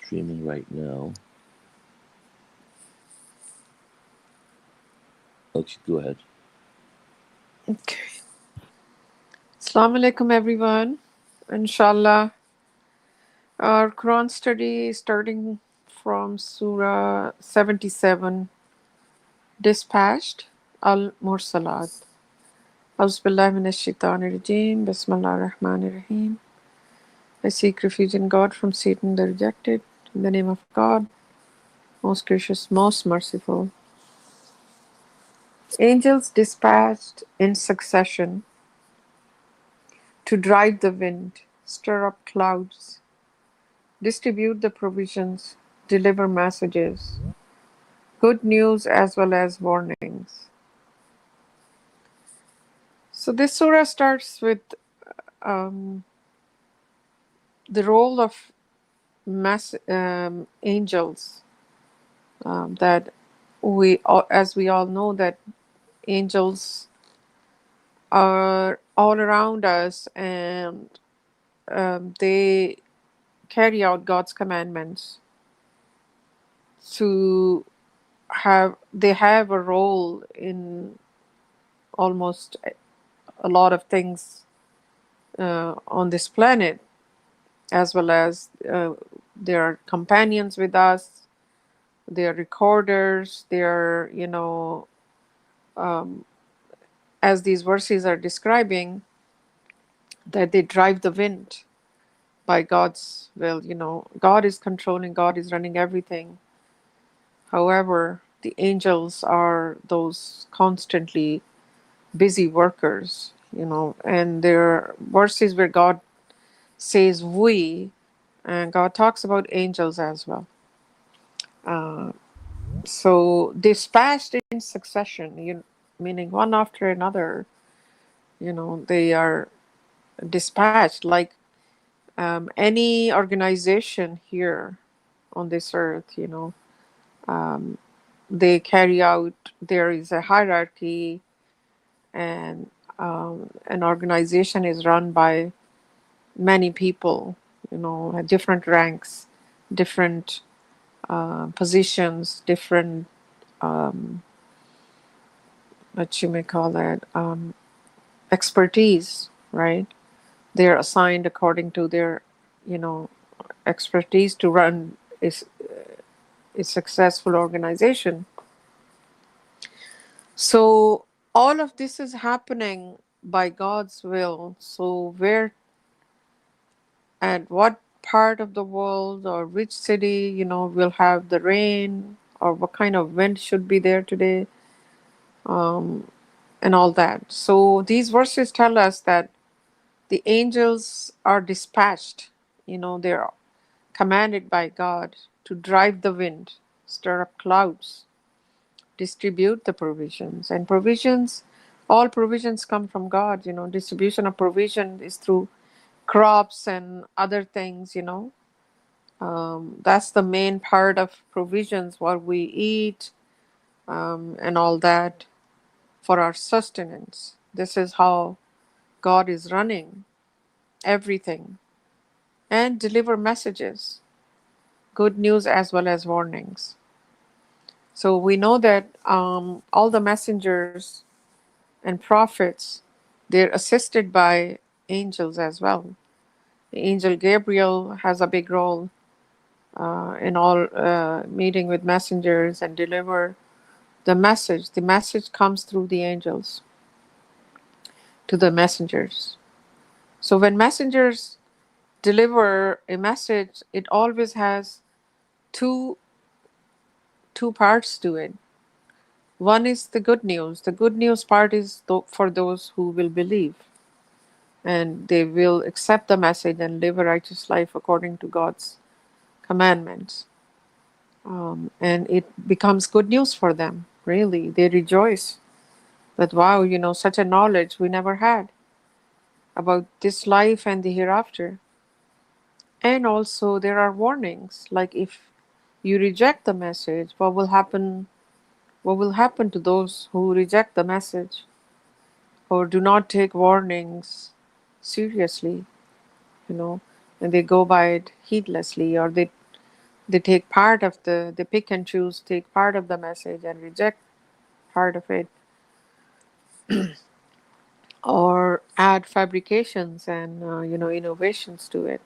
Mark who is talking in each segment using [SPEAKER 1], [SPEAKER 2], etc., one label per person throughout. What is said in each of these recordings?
[SPEAKER 1] streaming right now. Okay, go ahead.
[SPEAKER 2] Okay. Assalamu alaikum, everyone. Inshallah, our Quran study is starting from Surah 77, Dispatched, Al Mursalat. Auzubillahi minash shaitanir rajim. Bismillahir Rahmanir Rahim. I seek refuge in God from Satan the rejected. In the name of God, most gracious, most merciful. Angels dispatched in succession to drive the wind, stir up clouds, distribute the provisions, deliver messages, good news as well as warnings. So this surah starts with um, the role of angels that as we all know, that angels are all around us, and they carry out God's commandments. To they have a role in almost a lot of things on this planet, as well as they are companions with us, they are recorders, they are, um, as these verses are describing, that they drive the wind by God's will. God is controlling, God is running everything. However, the angels are those constantly busy workers, and there are verses where God says we, and God talks about angels as well. Uh, so dispatched in succession, meaning one after another, they are dispatched like any organization here on this earth, um, they carry out, there is a hierarchy, and an organization is run by many people, at different ranks, different positions, different, um, what you may call that, expertise, right? They're assigned according to their, you know, expertise to run a successful organization. So all of this is happening by God's will. So where, at what part of the world, or which city, will have the rain, or what kind of wind should be there today, um, and all that. So these verses tell us that the angels are dispatched, they're commanded by God to drive the wind, stir up clouds, distribute the provisions. And provisions, all provisions come from God. Distribution of provision is through crops and other things. That's the main part of provisions, what we eat, and all that, for our sustenance. This is how God is running everything, and deliver messages, good news as well as warnings. So we know that all the messengers and prophets, they're assisted by angels as well. The angel Gabriel has a big role in all meeting with messengers and deliver the message. The message comes through the angels to the messengers. So when messengers deliver a message, it always has two two parts to it. One is the good news. The good news part is for those who will believe, and they will accept the message and live a righteous life according to God's commandments. And it becomes good news for them, really. They rejoice that, wow, such a knowledge we never had about this life and the hereafter. And also, there are warnings, like if you reject the message, what will happen? What will happen to those who reject the message or do not take warnings seriously, you know, and they go by it heedlessly, or they They take part of they pick and choose, take part of the message and reject part of it, or add fabrications and innovations to it.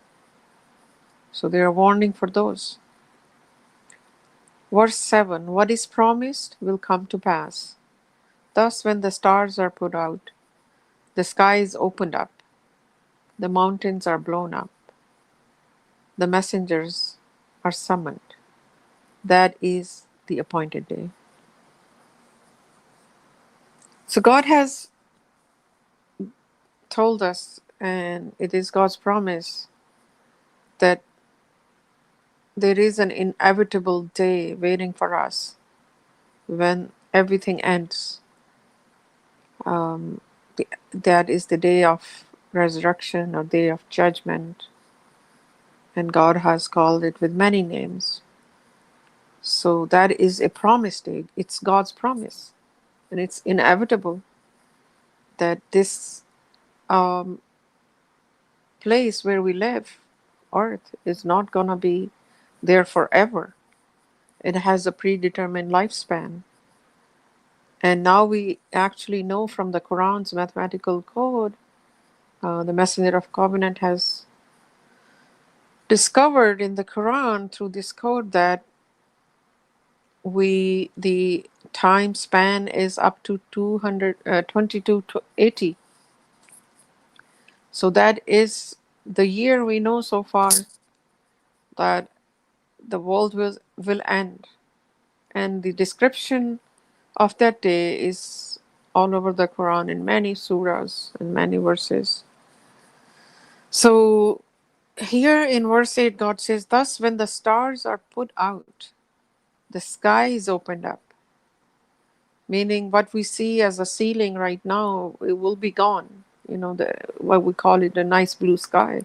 [SPEAKER 2] So they are warning for those. Verse 7: What is promised will come to pass. Thus, when the stars are put out, the sky is opened up, the mountains are blown up, the messengers are summoned. That is the appointed day. So God has told us, and it is God's promise, that there is an inevitable day waiting for us when everything ends. Um, that is the day of resurrection or day of judgment, and God has called it with many names. So that is a promise day. It's God's promise, and it's inevitable that this um, place where we live, Earth, is not gonna be there forever. It has a predetermined lifespan. And now we actually know from the Quran's mathematical code, the Messenger of Covenant has discovered in the Quran through this code that the time span is up to 222 to 80. So that is the year we know so far that the world will end. And the description of that day is all over the Quran in many surahs and many verses. So here in verse 8, God says, Thus when the stars are put out, the sky is opened up. Meaning what we see as a ceiling right now, it will be gone. What we call it, a nice blue sky.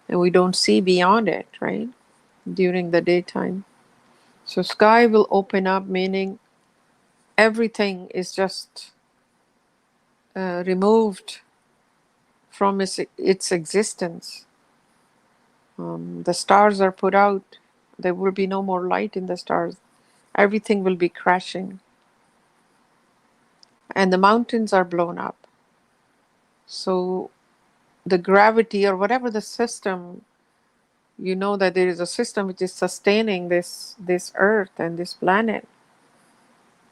[SPEAKER 2] And we don't see beyond it, right? During the daytime. So sky will open up, meaning everything is just removed from its existence. The stars are put out. There will be no more light in the stars. Everything will be crashing. And the mountains are blown up. So the gravity or whatever the system, that there is a system which is sustaining this earth and this planet,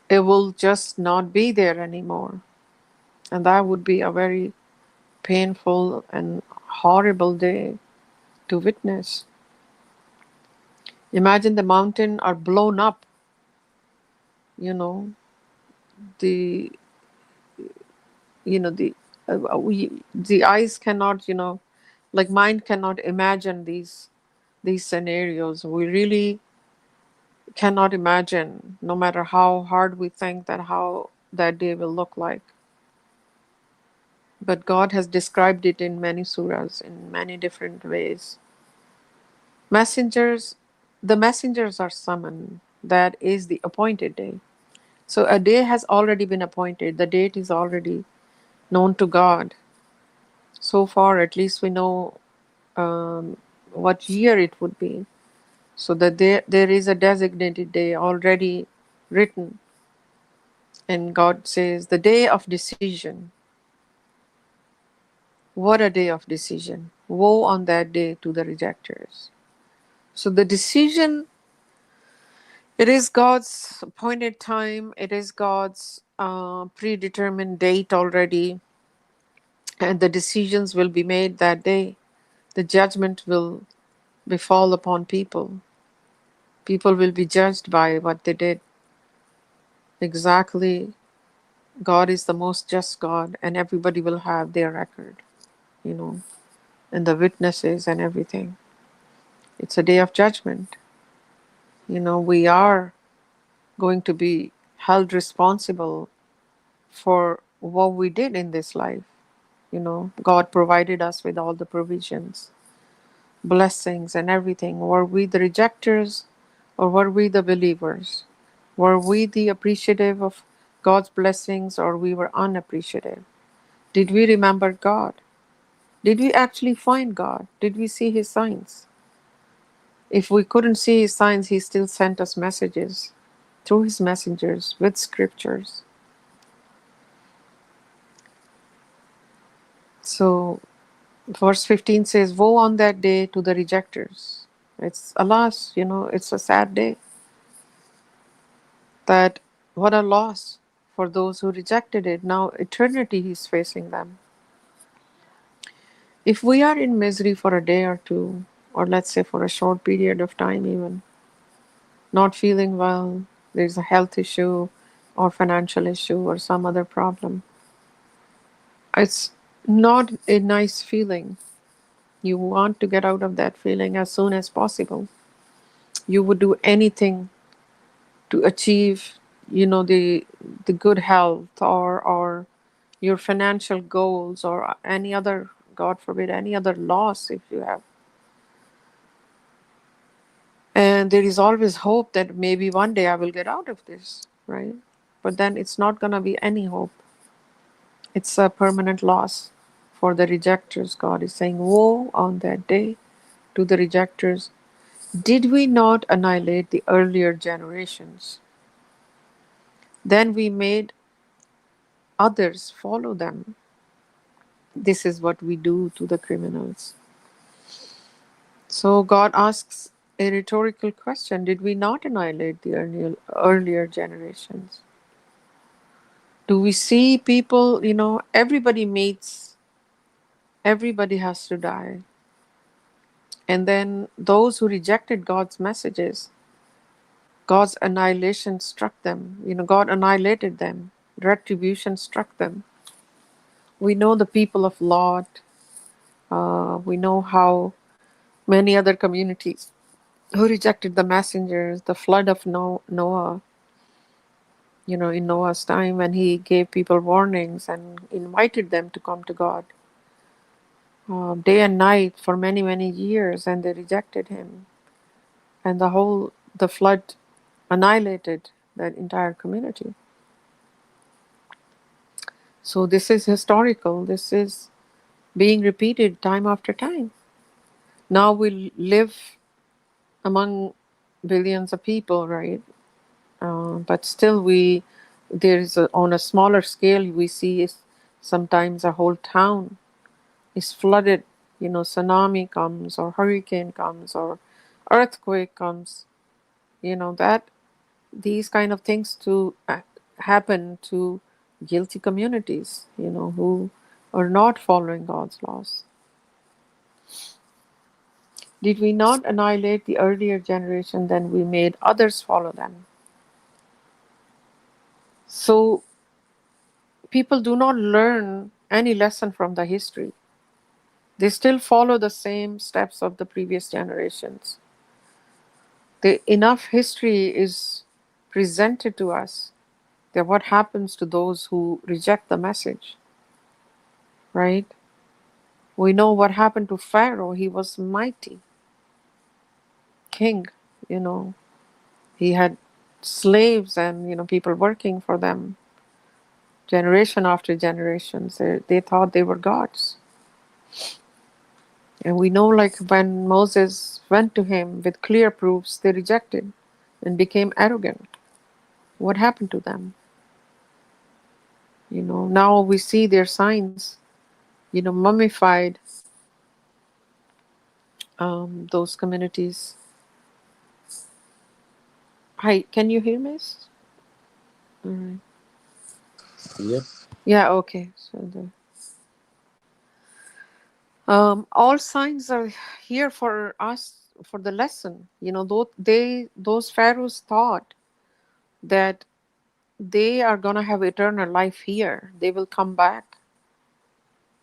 [SPEAKER 2] it will just not be there anymore. And that would be a very painful and horrible day to witness. Imagine the mountain are blown up, you know, the the the eyes cannot, like mind cannot imagine these scenarios. We really cannot imagine, no matter how hard we think that how that day will look like. But God has described it in many surahs in many different ways. Messengers, the messengers are summoned. That is the appointed day. So a day has already been appointed. The date is already known to God. So far, at least we know what year it would be. So that there is a designated day already written. And God says, the day of decision. What a day of decision. Woe on that day to the rejectors. So the decision, it is God's appointed time. It is God's predetermined date already. And the decisions will be made that day. The judgment will befall upon people. People will be judged by what they did. Exactly. God is the most just God, and everybody will have their record, you know, and the witnesses and everything. It's a day of judgment. We are going to be held responsible for what we did in this life. God provided us with all the provisions, blessings, and everything. Were we the rejectors or were we the believers? Were we the appreciative of God's blessings or we were unappreciative? Did we remember God? Did we actually find God? Did we see His signs? If we couldn't see his signs, he still sent us messages through his messengers with scriptures. So verse 15 says, woe on that day to the rejectors. It's alas, it's a sad day. That what a loss for those who rejected it. Now eternity is facing them. If we are in misery for a day or two, or let's say for a short period of time even, not feeling well, there's a health issue or financial issue or some other problem, it's not a nice feeling. You want to get out of that feeling as soon as possible. You would do anything to achieve, the good health or your financial goals or any other, God forbid, any other loss if you have. And there is always hope that maybe one day I will get out of this, right? But then it's not going to be any hope. It's a permanent loss for the rejectors. God is saying, woe on that day to the rejectors. Did we not annihilate the earlier generations? Then we made others follow them. This is what we do to the criminals. So God asks a rhetorical question. Did we not annihilate the earlier generations? Do we see people, everybody meets, everybody has to die. And then those who rejected God's messages, God's annihilation struck them. God annihilated them. Retribution struck them. We know the people of Lot. We know how many other communities who rejected the messengers, the flood of Noah, in Noah's time when he gave people warnings and invited them to come to God day and night for many, many years, and they rejected him. And the flood annihilated that entire community. So this is historical. This is being repeated time after time. Now we live among billions of people, right? But still, on a smaller scale, we see sometimes a whole town is flooded. Tsunami comes, or hurricane comes, or earthquake comes. That these kind of things to happen to guilty communities. Who are not following God's laws. Did we not annihilate the earlier generation? Then we made others follow them. So people do not learn any lesson from the history. They still follow the same steps of the previous generations. Enough history is presented to us that what happens to those who reject the message, right? We know what happened to Pharaoh. He was mighty king, you know. He had slaves and, people working for them generation after generation. They thought they were gods. And we know, like, when Moses went to him with clear proofs, they rejected and became arrogant. What happened to them? Now we see their signs, mummified, those communities. Hi, can you hear me? All right.
[SPEAKER 1] Yep.
[SPEAKER 2] Yeah, okay. All signs are here for us for the lesson. Those pharaohs thought that they are gonna have eternal life here. They will come back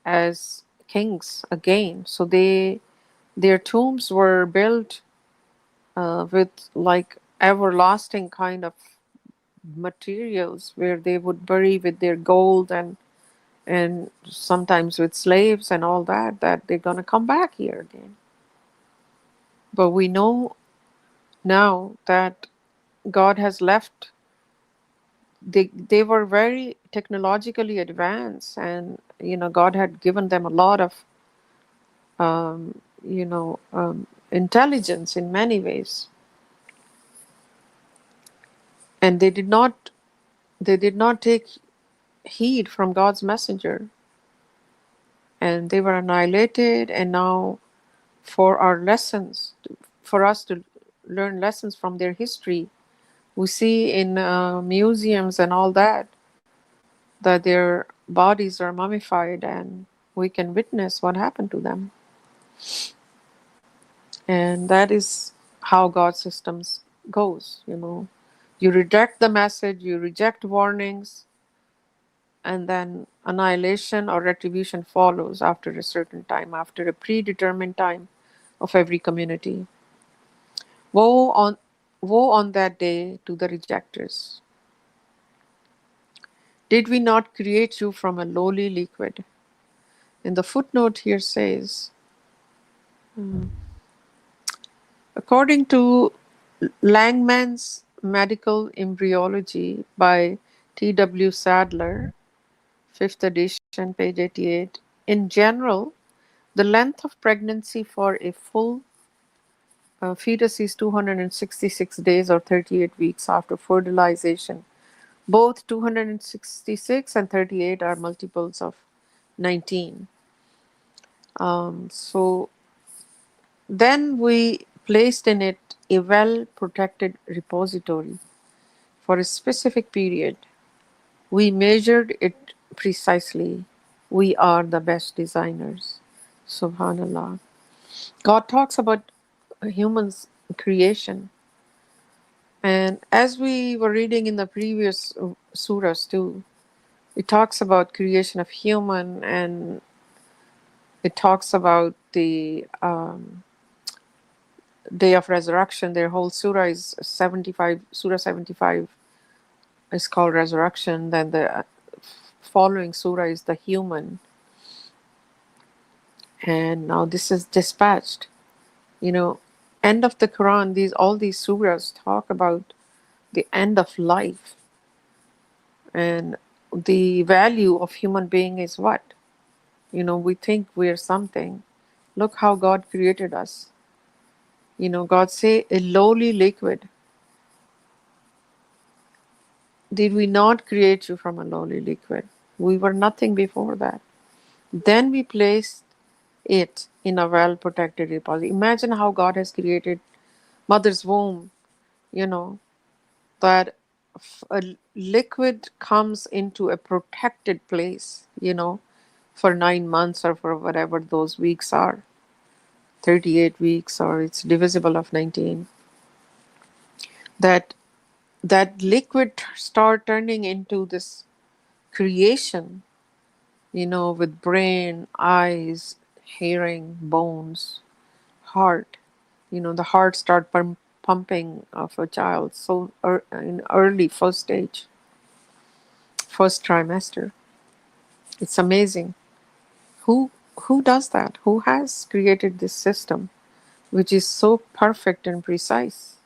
[SPEAKER 2] as kings again. So their tombs were built with like everlasting kind of materials where they would bury with their gold and sometimes with slaves and all that they're gonna come back here again. But we know now that God has left. They were very technologically advanced, and God had given them a lot of intelligence in many ways, and they did not take heed from God's messenger, and they were annihilated. And now, for our lessons, for us to learn lessons from their history, we see in museums and all that their bodies are mummified, and we can witness what happened to them. And that is how God's systems goes. You reject the message, you reject warnings, and then annihilation or retribution follows after a certain time, after a predetermined time of every community. Woe on woe on that day to the rejectors. Did we not create you from a lowly liquid? And the footnote here says, according to Langman's Medical Embryology by T.W. Sadler, 5th edition, page 88, in general, the length of pregnancy for a full fetus is 266 days or 38 weeks after fertilization. Both 266 and 38 are multiples of 19. So then we placed in it a well protected repository for a specific period. We measured it precisely. We are the best designers. Subhanallah. God talks about humans' creation. And as we were reading in the previous surahs too, it talks about creation of human, and it talks about the day of resurrection. Their whole surah is 75. Surah 75 is called resurrection. Then the following surah is the human. And now this is dispatched. You know, end of the Quran, all these surahs talk about the end of life. And the value of human being is what? We think we're something. Look how God created us. God say a lowly liquid. Did we not create you from a lowly liquid? We were nothing before that. Then we placed it in a well protected repository. Imagine how God has created mother's womb, you know, that a liquid comes into a protected place, for 9 months or for whatever those weeks are, 38 weeks, or it's divisible of 19. That that liquid start turning into this creation, with brain, eyes, hearing, bones, heart. The heart start pumping of a child so in early first stage, first trimester. It's amazing. Who does that? Who has created this system, which is so perfect and precise?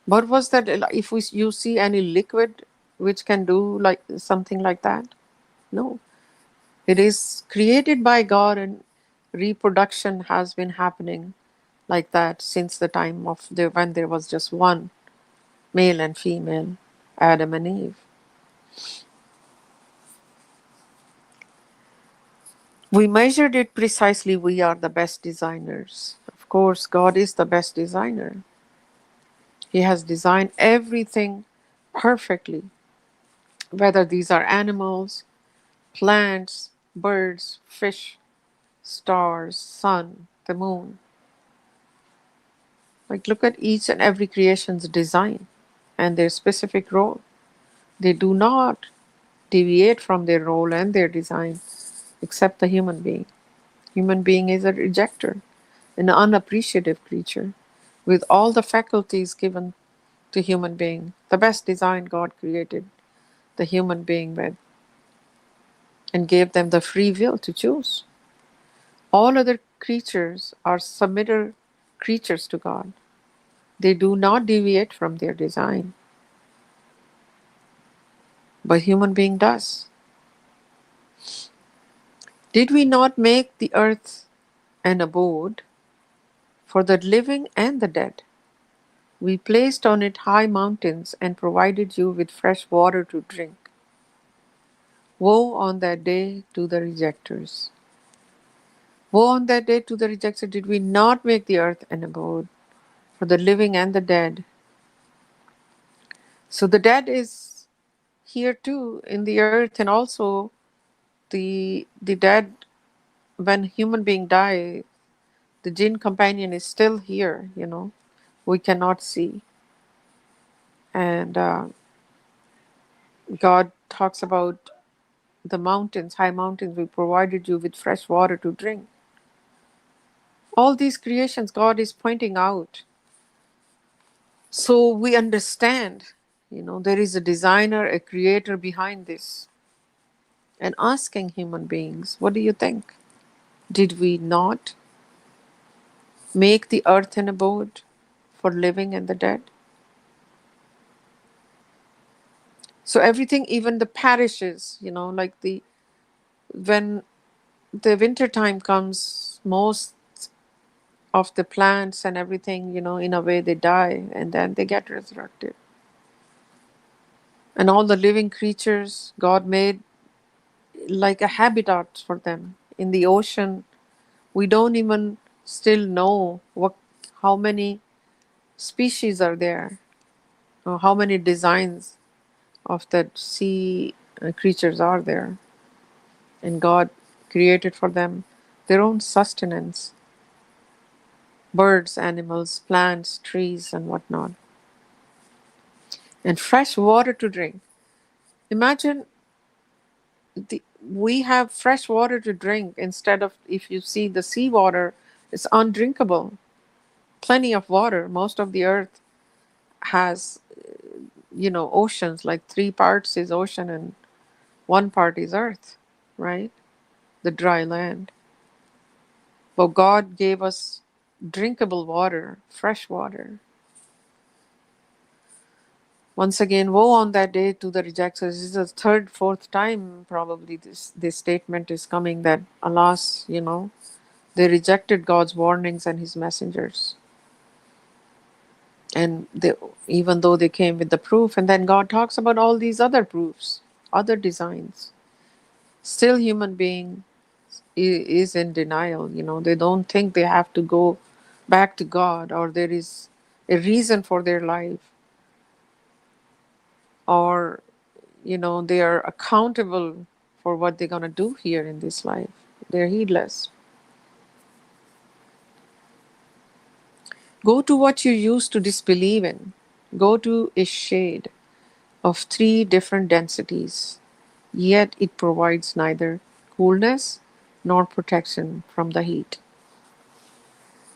[SPEAKER 2] What was that? If you see any liquid which can do like something like that? No. It is created by God, and reproduction has been happening like that since the time of when there was just one male and female, Adam and Eve. We measured it precisely. We are the best designers. Of course, God is the best designer. He has designed everything perfectly, whether these are animals, plants, birds, fish, stars, sun, the moon. Like, look at each and every creation's design and their specific role. They do not deviate from their role and their design, except the human being. Human being is a rejecter, an unappreciative creature, with all the faculties given to human being. The best design God created the human being with, and gave them the free will to choose. All other creatures are submitter creatures to God. They do not deviate from their design, but human being does. Did we not make the earth an abode for the living and the dead. We placed on it high mountains and provided you with fresh water to drink. Woe on that day to the rejectors. Woe on that day to the rejectors. Did we not make the earth an abode for the living and the dead? So the dead is here too in the earth, and also the dead, when human being die, the jinn companion is still here, we cannot see. And God talks about the mountains, high mountains, we provided you with fresh water to drink. All these creations God is pointing out. So we understand, there is a designer, a creator behind this. And asking human beings, what do you think? Did we not make the earth an abode for living and the dead? So everything, even the parishes, like when the winter time comes, most of the plants and everything, in a way they die and then they get resurrected. And all the living creatures, God made like a habitat for them. In the ocean, we don't even still know how many species are there, or how many designs of that sea creatures are there. And God created for them their own sustenance, birds, animals, plants, trees, and whatnot. And fresh water to drink. Imagine we have fresh water to drink instead of, if you see the seawater, it's undrinkable. Plenty of water. Most of the earth has, oceans, like 3 parts is ocean and 1 part is earth, right? The dry land. But God gave us drinkable water, fresh water. Once again, woe on that day to the rejectors. This is the third, fourth time probably this statement is coming that, alas, they rejected God's warnings and his messengers. And even though they came with the proof, and then God talks about all these other proofs, other designs, still human being is in denial. They don't think they have to go back to God, or there is a reason for their life, or they are accountable for what they're going to do here in this life. They're heedless. Go to what you used to disbelieve in. Go to a shade of 3 different densities, yet it provides neither coolness nor protection from the heat.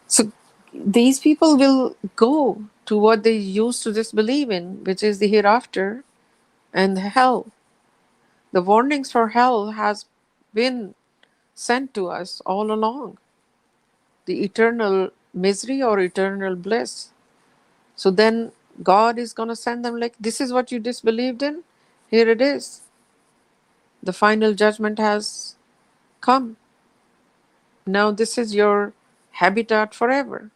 [SPEAKER 2] So these people will go to what they used to disbelieve in, which is the hereafter and hell. The warnings for hell has been sent to us all along. The eternal misery or eternal bliss. So then God is going to send them like, this is what you disbelieved in? Here it is. The final judgment has come. Now this is your habitat forever.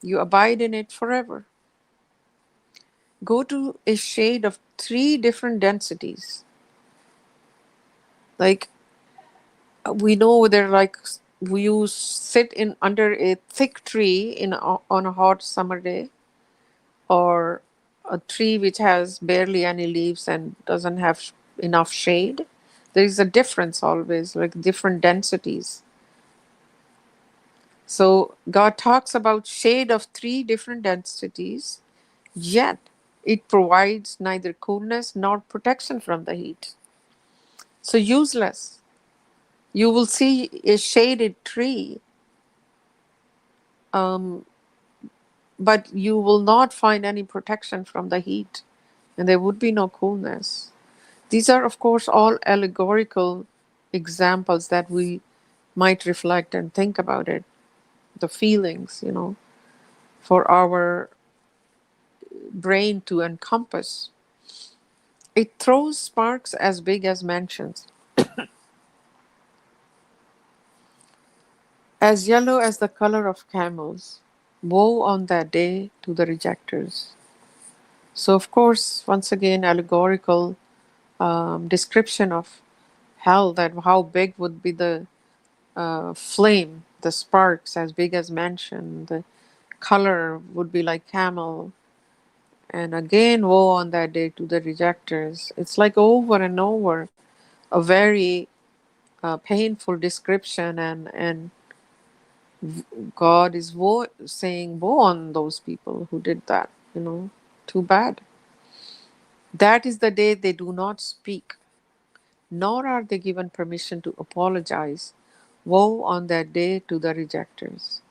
[SPEAKER 2] You abide in it forever. Go to a shade of 3 different densities. Like we know they're like, you sit in under a thick tree on a hot summer day, or a tree which has barely any leaves and doesn't have enough shade. There is a difference always, like different densities. So God talks about shade of 3 different densities, yet it provides neither coolness nor protection from the heat. So useless. You will see a shaded tree, um, but you will not find any protection from the heat, and there would be no coolness. These are, of course, all allegorical examples that we might reflect and think about it, the feelings, for our brain to encompass. It throws sparks as big as mansions. as yellow as the color of camels. Woe on that day to the rejectors. So, of course, once again, allegorical description of hell, that how big would be the flame, the sparks as big as mansion, the color would be like camel. And again, woe on that day to the rejectors. It's like over and over a very painful description, and God is saying woe on those people who did that. Too bad. That is the day they do not speak, nor are they given permission to apologize. Woe on that day to the rejectors.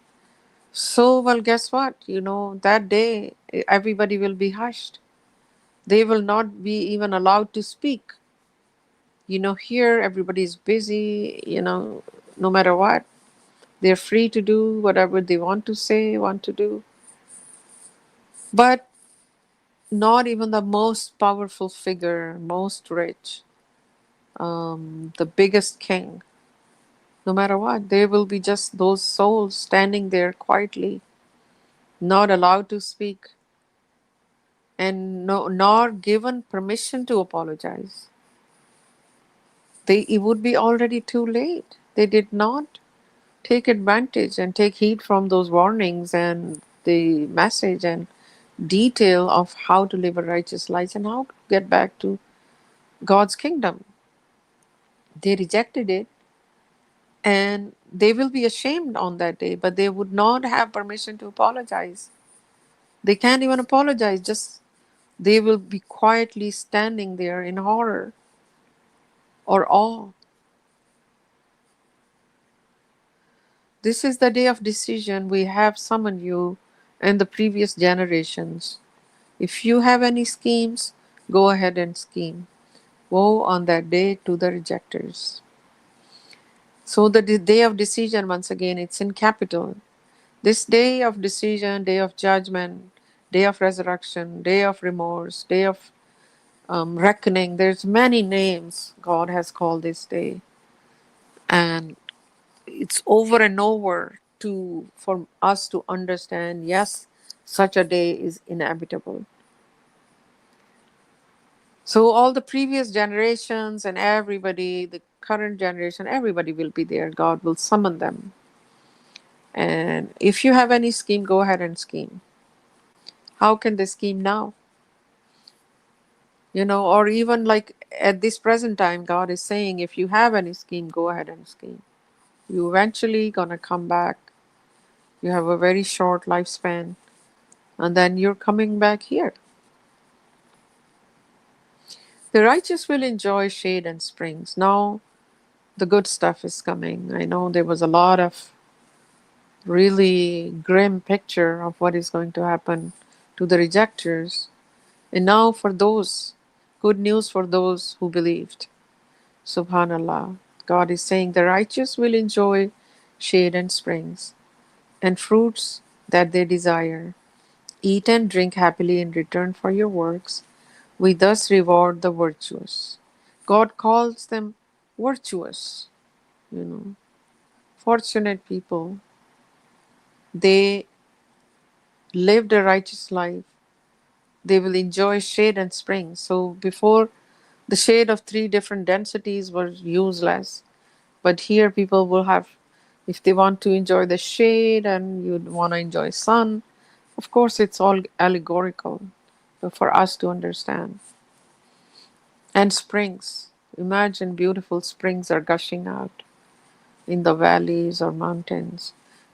[SPEAKER 2] So, well, guess what? That day everybody will be hushed. They will not be even allowed to speak. Here everybody is busy, no matter what. They're free to do whatever they want to say, want to do. But not even the most powerful figure, most rich, the biggest king, no matter what, there will be just those souls standing there quietly, not allowed to speak, and nor given permission to apologize. It would be already too late. They did not take advantage and take heed from those warnings and the message and detail of how to live a righteous life and how to get back to God's kingdom. They rejected it, and they will be ashamed on that day, but they would not have permission to apologize. They can't even apologize, just they will be quietly standing there in horror or awe. This is the day of decision. We have summoned you and the previous generations. If you have any schemes, go ahead and scheme. Woe on that day to the rejectors. So the day of decision, once again, it's in capital. This day of decision, day of judgment, day of resurrection, day of remorse, day of reckoning. There's many names God has called this day, and it's over and over to for us to understand. Yes, such a day is inevitable. So all the previous generations and everybody, the current generation, everybody will be there. God will summon them. And if you have any scheme, go ahead and scheme. How can they scheme now? Or even like at this present time, God is saying, if you have any scheme, go ahead and scheme. You eventually gonna come back. You have a very short lifespan, and then you're coming back here. The righteous will enjoy shade and springs. Now the good stuff is coming. I know there was a lot of really grim picture of what is going to happen to the rejectors. And now for those, good news for those who believed. Subhanallah. God is saying the righteous will enjoy shade and springs and fruits that they desire. Eat and drink happily in return for your works. We thus reward the virtuous. God calls them virtuous, you know, fortunate people. They lived a righteous life. They will enjoy shade and springs. So before, the shade of three different densities was useless. But here people will have, if they want to enjoy the shade and you want to enjoy sun, of course it's all allegorical for us to understand. And springs. Imagine beautiful springs are gushing out in the valleys or mountains,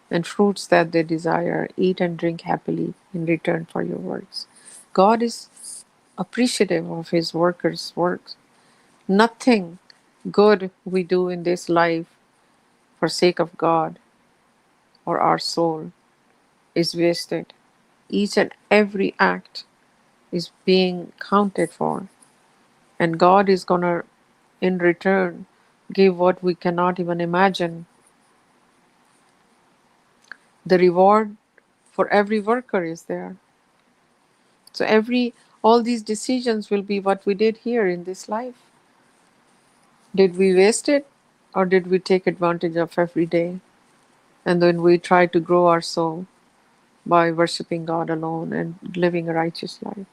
[SPEAKER 2] and fruits that they desire. Eat and drink happily in return for your works. God is appreciative of his workers' works. Nothing good we do in this life for sake of God or our soul is wasted. Each and every act is being counted for, and God is going to, in return, give what we cannot even imagine. The reward for every worker is there. So all these decisions will be what we did here in this life. Did we waste it, or did we take advantage of every day? And then we try to grow our soul by worshiping God alone and living a righteous life.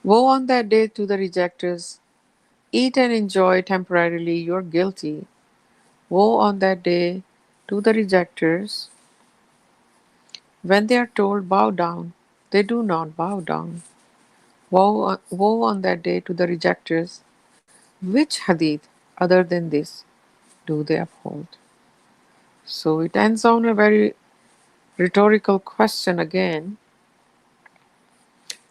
[SPEAKER 2] Woe on that day to the rejectors. Eat and enjoy temporarily, you're guilty. Woe on that day to the rejectors. When they are told, bow down, they do not bow down. Woe on that day to the rejectors. Which hadith, other than this, do they uphold? So it ends on a very rhetorical question again.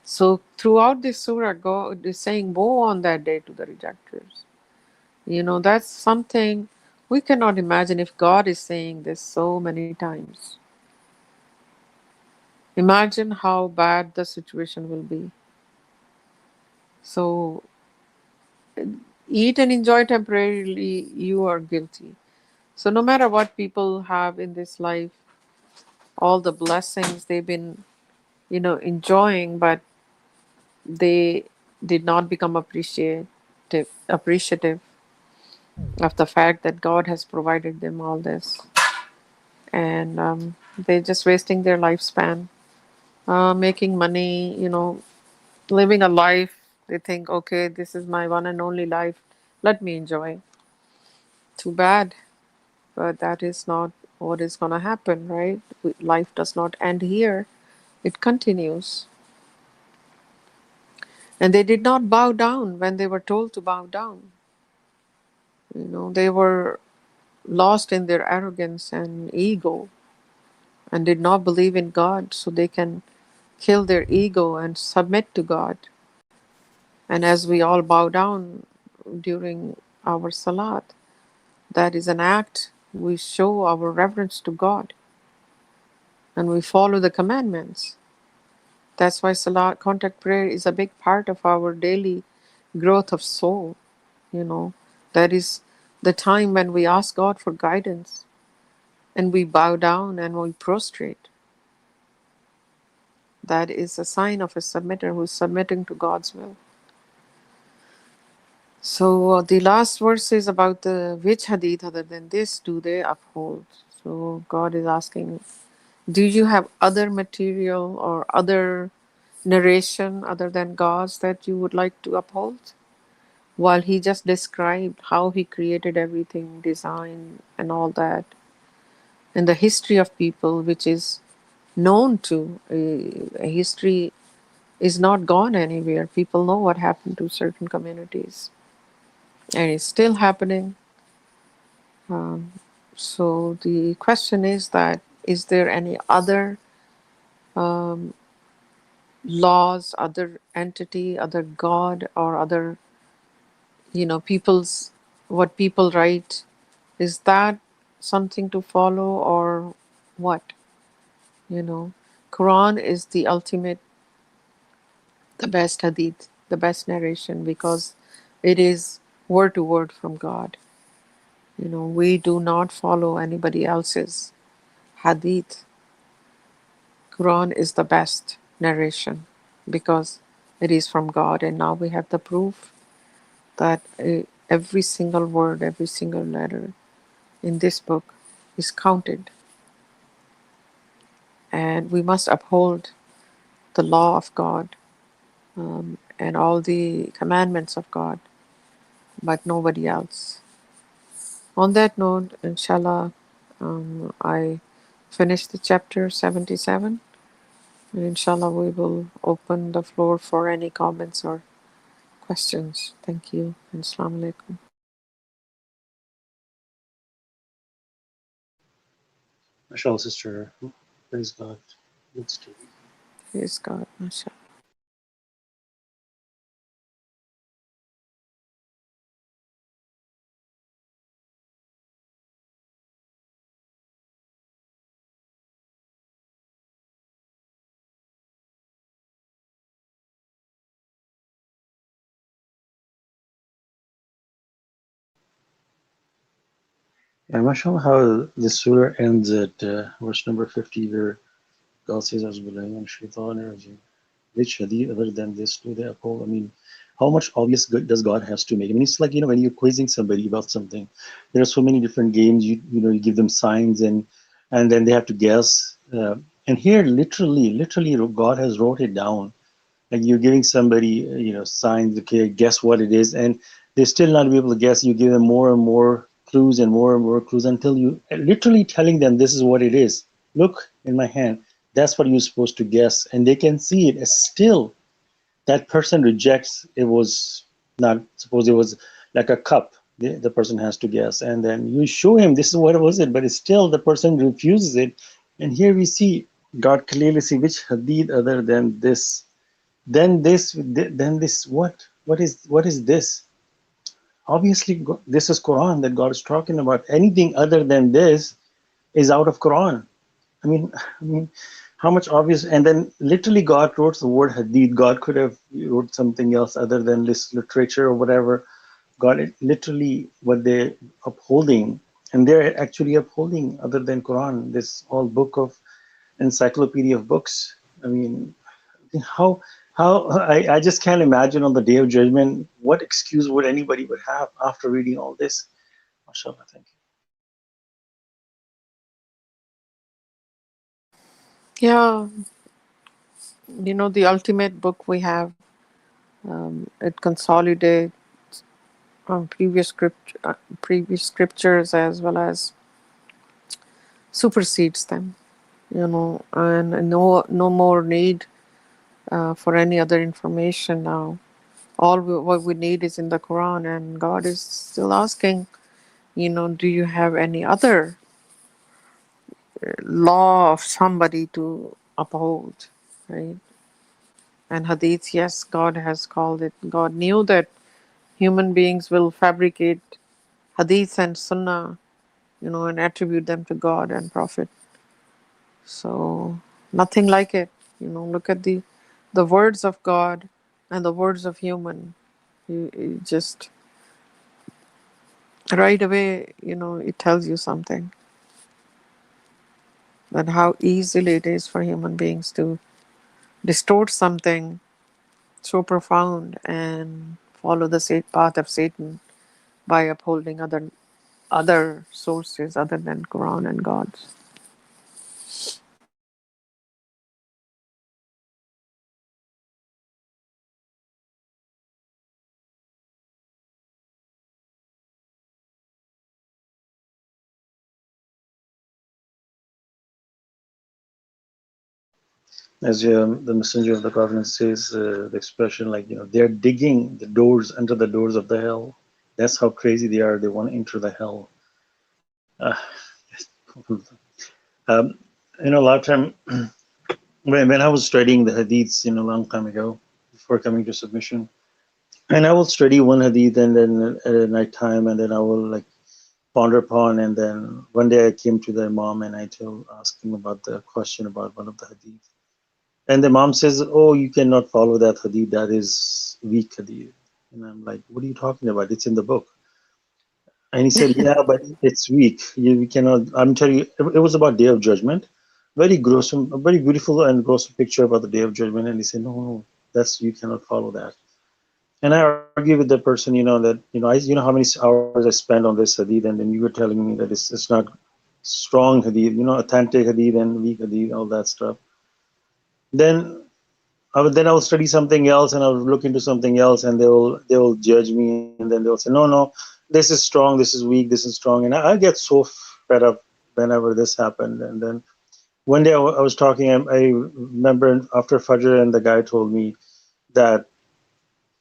[SPEAKER 2] So throughout this surah, God is saying, woe on that day to the rejectors. That's something we cannot imagine if God is saying this so many times. Imagine how bad the situation will be. So, eat and enjoy temporarily, you are guilty. So, no matter what people have in this life, all the blessings they've been, enjoying, but they did not become appreciative of the fact that God has provided them all this. And they're just wasting their lifespan, making money, living a life. They think, okay, this is my one and only life. Let me enjoy. Too bad. But that is not what is going to happen, right? Life does not end here, it continues. And they did not bow down when they were told to bow down. They were lost in their arrogance and ego and did not believe in God, so they can kill their ego and submit to God. And as we all bow down during our salat, that is an act. We show our reverence to God and we follow the commandments. That's why salat, contact prayer, is a big part of our daily growth of soul. You know, that is the time when we ask God for guidance and we bow down and we prostrate. That is a sign of a submitter who is submitting to God's will. So the last verse is about the which hadith other than this do they uphold. So God is asking, do you have other material or other narration other than God's that you would like to uphold? While he just described how he created everything, design and all that, and the history of people, which is known to a history is not gone anywhere. People know what happened to certain communities, and it's still happening. Um, so the question is that is there any other um, laws, other entity, other God, or other people's what people write? Is that something to follow or what? You know, Quran is the ultimate, the best hadith, the best narration because it is word to word from God. We do not follow anybody else's hadith. Quran is the best narration because it is from God, and now we have the proof that every single word, every single letter in this book is counted, and we must uphold the law of God and all the commandments of God, but nobody else. On that note, inshallah, I finished the chapter 77. And inshallah, we will open the floor for any comments or questions. Thank you. And Assalamu Alaikum.
[SPEAKER 1] Masha Allah, sister. Praise God. Good story.
[SPEAKER 2] Praise God. Masha
[SPEAKER 1] Yeah, Masha Allah, how this surah ends at verse number 50, where God says, "Auzubillahi minash shaitanir rajim." Which hadith other than this do they uphold? I mean, how much obvious good does God has to make? I mean, it's like, when you're quizzing somebody about something, there are so many different games. You give them signs, and then they have to guess. And here, literally, God has wrote it down. Like you're giving somebody, signs, okay, guess what it is, and they still not be able to guess. You give them more and more clues and more clues until you literally telling them this is what it is. Look in my hand. That's what you're supposed to guess, and they can see it. Still, that person rejects. It was not. Suppose it was like a cup. The person has to guess, and then you show him this is what was it, but it's still the person refuses it. And here we see God clearly see which hadith other than this, then this, what is this? Obviously this is Quran that God is talking about. Anything other than this is out of Quran. I mean how much obvious. And then literally God wrote the word hadith. God could have wrote something else other than this literature or whatever. God, literally what they're upholding, and they're actually upholding other than Quran, this whole book of encyclopedia of books. I mean, how I just can't imagine on the day of judgment what excuse would anybody would have after reading all this. MashaAllah, thank you.
[SPEAKER 2] Yeah, the ultimate book we have, it consolidates previous scriptures as well as supersedes them. And no more need for any other information now. What we need is in the Quran, and God is still asking, do you have any other law of somebody to uphold, right? And hadith, yes, God has called it. God knew that human beings will fabricate hadith and sunnah, and attribute them to God and Prophet. So nothing like it. Look at the words of God and the words of human. You just right away, it tells you something, that how easily it is for human beings to distort something so profound and follow the path of Satan by upholding other sources other than Quran and God's.
[SPEAKER 1] As the messenger of the covenant says, the expression like, they're digging the doors under the doors of the hell. That's how crazy they are. They want to enter the hell. um, a lot of time when I was studying the hadiths, a long time ago, before coming to submission, and I will study one hadith and then at night time, and then I will like ponder upon. And then one day I came to the Imam and I told asked him about the question about one of the hadith. And the Imam says, "Oh, you cannot follow that hadith. That is weak hadith." And I'm like, "What are you talking about? It's in the book." And he said, "Yeah, but it's weak. We cannot." I'm telling you, it was about Day of Judgment, very gruesome, a very beautiful and gruesome picture about the Day of Judgment. And he said, "No, no, that's you cannot follow that." And I argue with the person, that how many hours I spent on this hadith, and then you were telling me that it's not strong hadith, authentic hadith and weak hadith, all that stuff. Then I will study something else, and I'll look into something else, and they will judge me, and then they'll say, no, no, this is strong, this is weak, this is strong, and I get so fed up whenever this happened. And then one day I was talking, I remember after Fajr, and the guy told me that,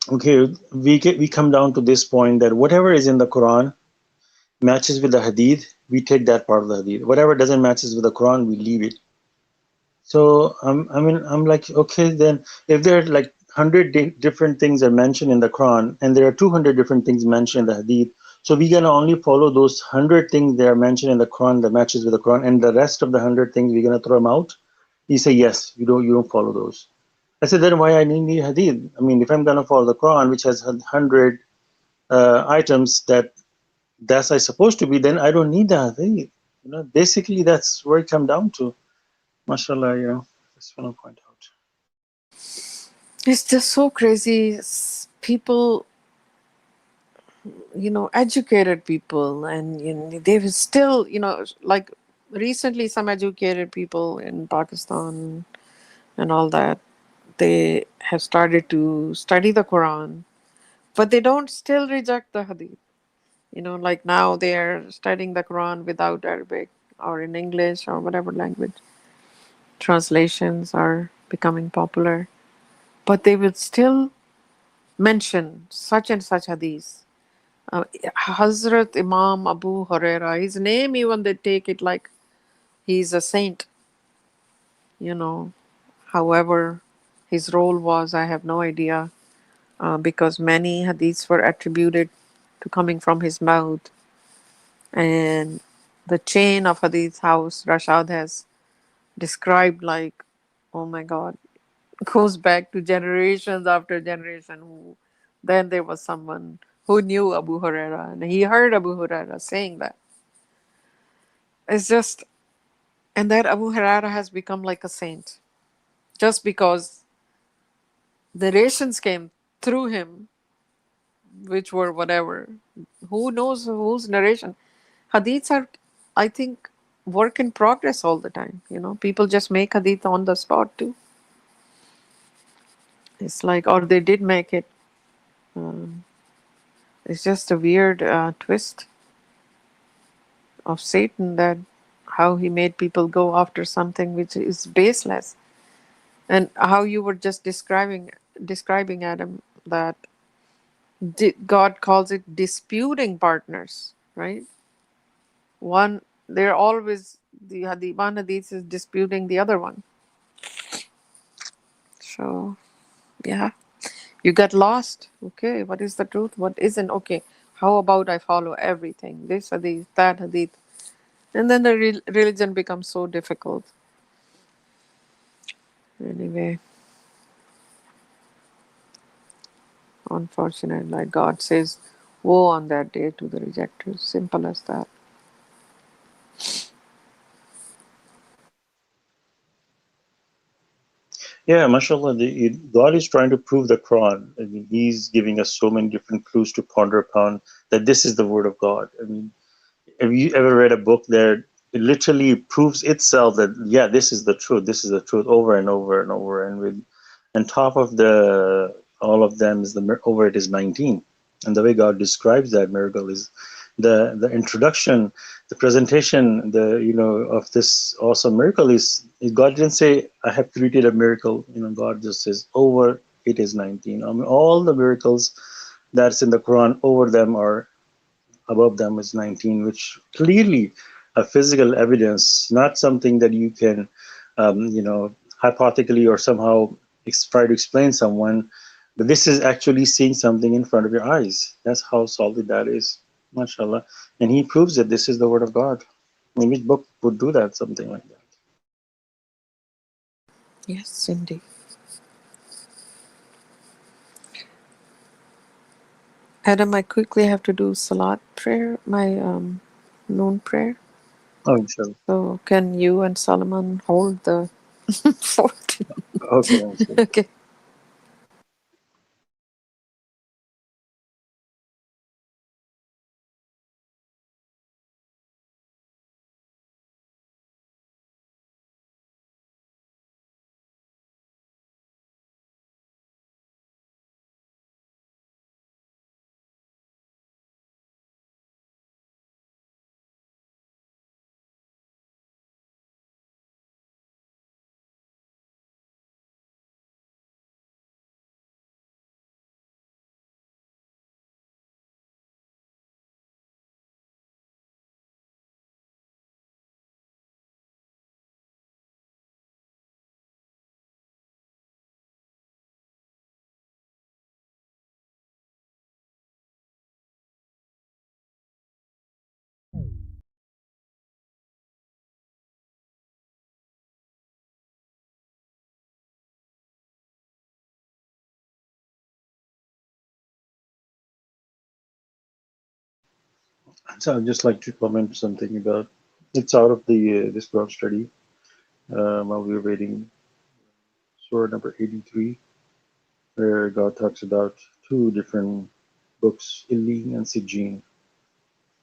[SPEAKER 1] okay, we come down to this point that whatever is in the Quran matches with the Hadith, we take that part of the Hadith. Whatever doesn't matches with the Quran, we leave it. So I'm like, okay, then if there are like 100 different things are mentioned in the Quran, and there are 200 different things mentioned in the Hadith, so we're gonna only follow those 100 things that are mentioned in the Quran that matches with the Quran, and the rest of the 100 things we're gonna throw them out. He say, yes, you don't follow those. I said, then why I need Hadith? I mean, if I'm gonna follow the Quran, which has 100 items that's I supposed to be, then I don't need the Hadith. Basically that's where it come down to. Mashallah, just want to point out.
[SPEAKER 2] It's just so crazy. people, educated people, and they were still, like recently, some educated people in Pakistan and all that, they have started to study the Quran, but they don't still reject the Hadith. Like now they're studying the Quran without Arabic or in English or whatever language. Translations are becoming popular, but they will still mention such and such Hadith. Hazrat Imam Abu Huraira, his name, even they take it like he's a saint, you know. However, his role was, I have no idea, because many hadiths were attributed to coming from his mouth. And the chain of hadith house Rashad has described, like, oh my God, goes back to generations after generation. Then there was someone who knew Abu Huraira and he heard Abu Huraira saying that. It's just, and that Abu Huraira has become like a saint just because the narrations came through him, which were whatever. Who knows whose narration? Hadiths are, I think, work in progress all the time. People just make hadith on the spot too. It's like, or they did make it. Um, it's just a weird twist of Satan, that how he made people go after something which is baseless, and how you were just describing Adam, that God calls it disputing partners, right? One, they're always the one hadith is disputing the other one. So yeah, you get lost. Okay, what is the truth? What isn't? Okay, how about I follow everything? This hadith, that hadith, and then the religion becomes so difficult. Anyway, unfortunate. Like God says, woe on that day to the rejectors. Simple as that.
[SPEAKER 1] Yeah, mashallah, God is trying to prove the Quran. I mean, He's giving us so many different clues to ponder upon that this is the word of God. I mean, have you ever read a book that it literally proves itself that yeah, this is the truth over and over and over, and with on top of the all of them is over it is 19, and the way God describes that miracle is the introduction, the presentation, the of this awesome miracle is God didn't say I have created a miracle. God just says over it is 19. I mean, all the miracles that's in the Quran over them are above them is 19, which clearly a physical evidence, not something that you can, hypothetically or somehow try to explain someone. But this is actually seeing something in front of your eyes. That's how solid that is, mashallah. And he proves that this is the word of God. I mean, which book would do that, something like that?
[SPEAKER 2] Yes, indeed. Adam, I quickly have to do Salat prayer, my noon prayer.
[SPEAKER 1] Oh, inshallah.
[SPEAKER 2] So can you and Solomon hold the fort?
[SPEAKER 1] Okay, inshallah.
[SPEAKER 2] Okay.
[SPEAKER 1] So I'd just like to comment something about it's out of the this Quran study while we were reading Surah number 83, where God talks about two different books, Ilin and Sijin.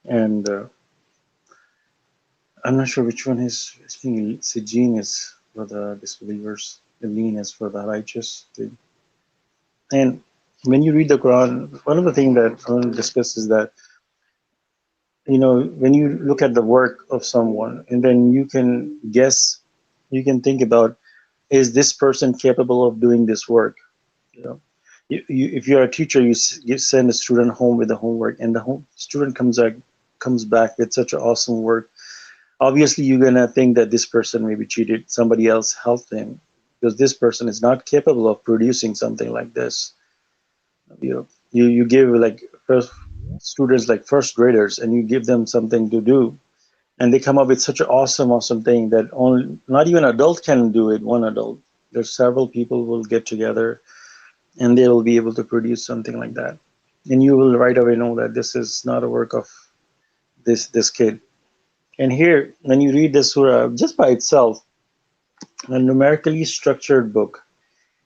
[SPEAKER 1] And I'm not sure which one is. I think Sijin is for the disbelievers, Ilin is for the righteous. And when you read the Quran, one of the things that I want to discuss is that, when you look at the work of someone and then you can guess, you can think about, is this person capable of doing this work? You know, if you're a teacher, you send a student home with the homework, and the student comes back with such an awesome work. Obviously, you're gonna think that this person maybe cheated, somebody else helped him, because this person is not capable of producing something like this. You give like first students like first graders, and you give them something to do, and they come up with such an awesome thing that only not even adult can do it. One adult, there's several people will get together and they will be able to produce something like that, and you will right away know that this is not a work of this kid. And here, when you read this surah just by itself, a numerically structured book,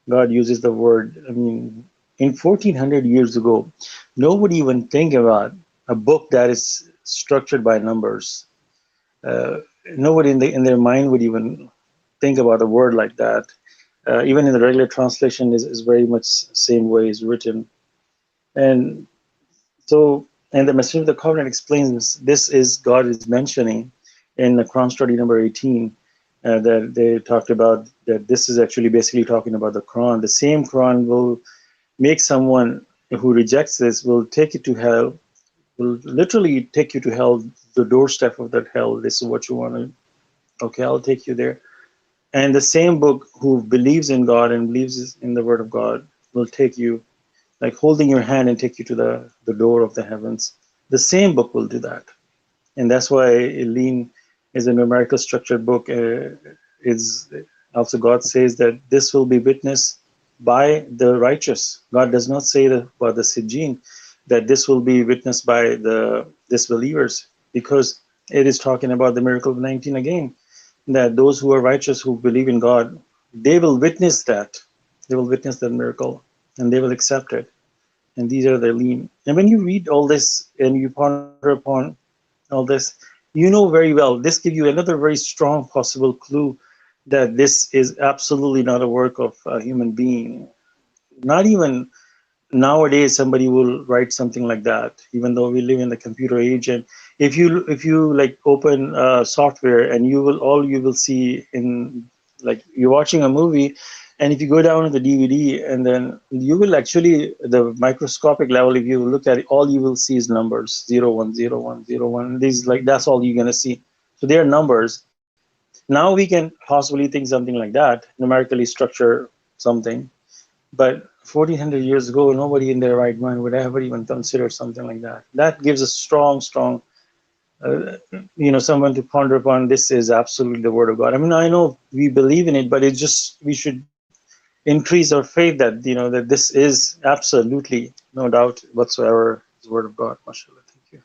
[SPEAKER 1] God uses the word. I mean, in 1400 years ago, nobody even think about a book that is structured by numbers. Uh, Nobody in their mind would even think about a word like that. Even in the regular translation is very much same way is written. And so, and the Messenger of the Covenant explains this is God is mentioning in the Quran study number 18, that they talked about that this is actually basically talking about the Quran. The same Quran will make someone who rejects this will take you to hell, will literally take you to hell, the doorstep of that hell. This is what you want to, okay, I'll take you there. And the same book who believes in God and believes in the word of God will take you, like holding your hand and take you to the door of the heavens. The same book will do that. And that's why Eileen is a numerical structured book. Is also God says that this will be witnessed by the righteous. God does not say that about the Sijin, that this will be witnessed by the disbelievers, because it is talking about the miracle of 19 again, that those who are righteous, who believe in God, they will witness that. They will witness that miracle and they will accept it. And these are the lean. And when you read all this and you ponder upon all this, you know very well, this gives you another very strong possible clue that this is absolutely not a work of a human being. Not even nowadays somebody will write something like that, even though we live in the computer age. And if you like open software, and you will see in, like, you're watching a movie, and if you go down to the DVD, and then you will actually, the microscopic level, if you look at it, all you will see is numbers, 0 1 0 1 0 1. These, like, that's all you're going to see. So they are numbers. Now we can possibly think something like that, numerically structure something, but 1400 years ago, nobody in their right mind would ever even consider something like that. That gives a strong, uh, someone to ponder upon. This is absolutely the word of God. I mean, I know we believe in it, but it's just, we should increase our faith that, that this is absolutely, no doubt whatsoever, the word of God. Masha Allah. Thank you.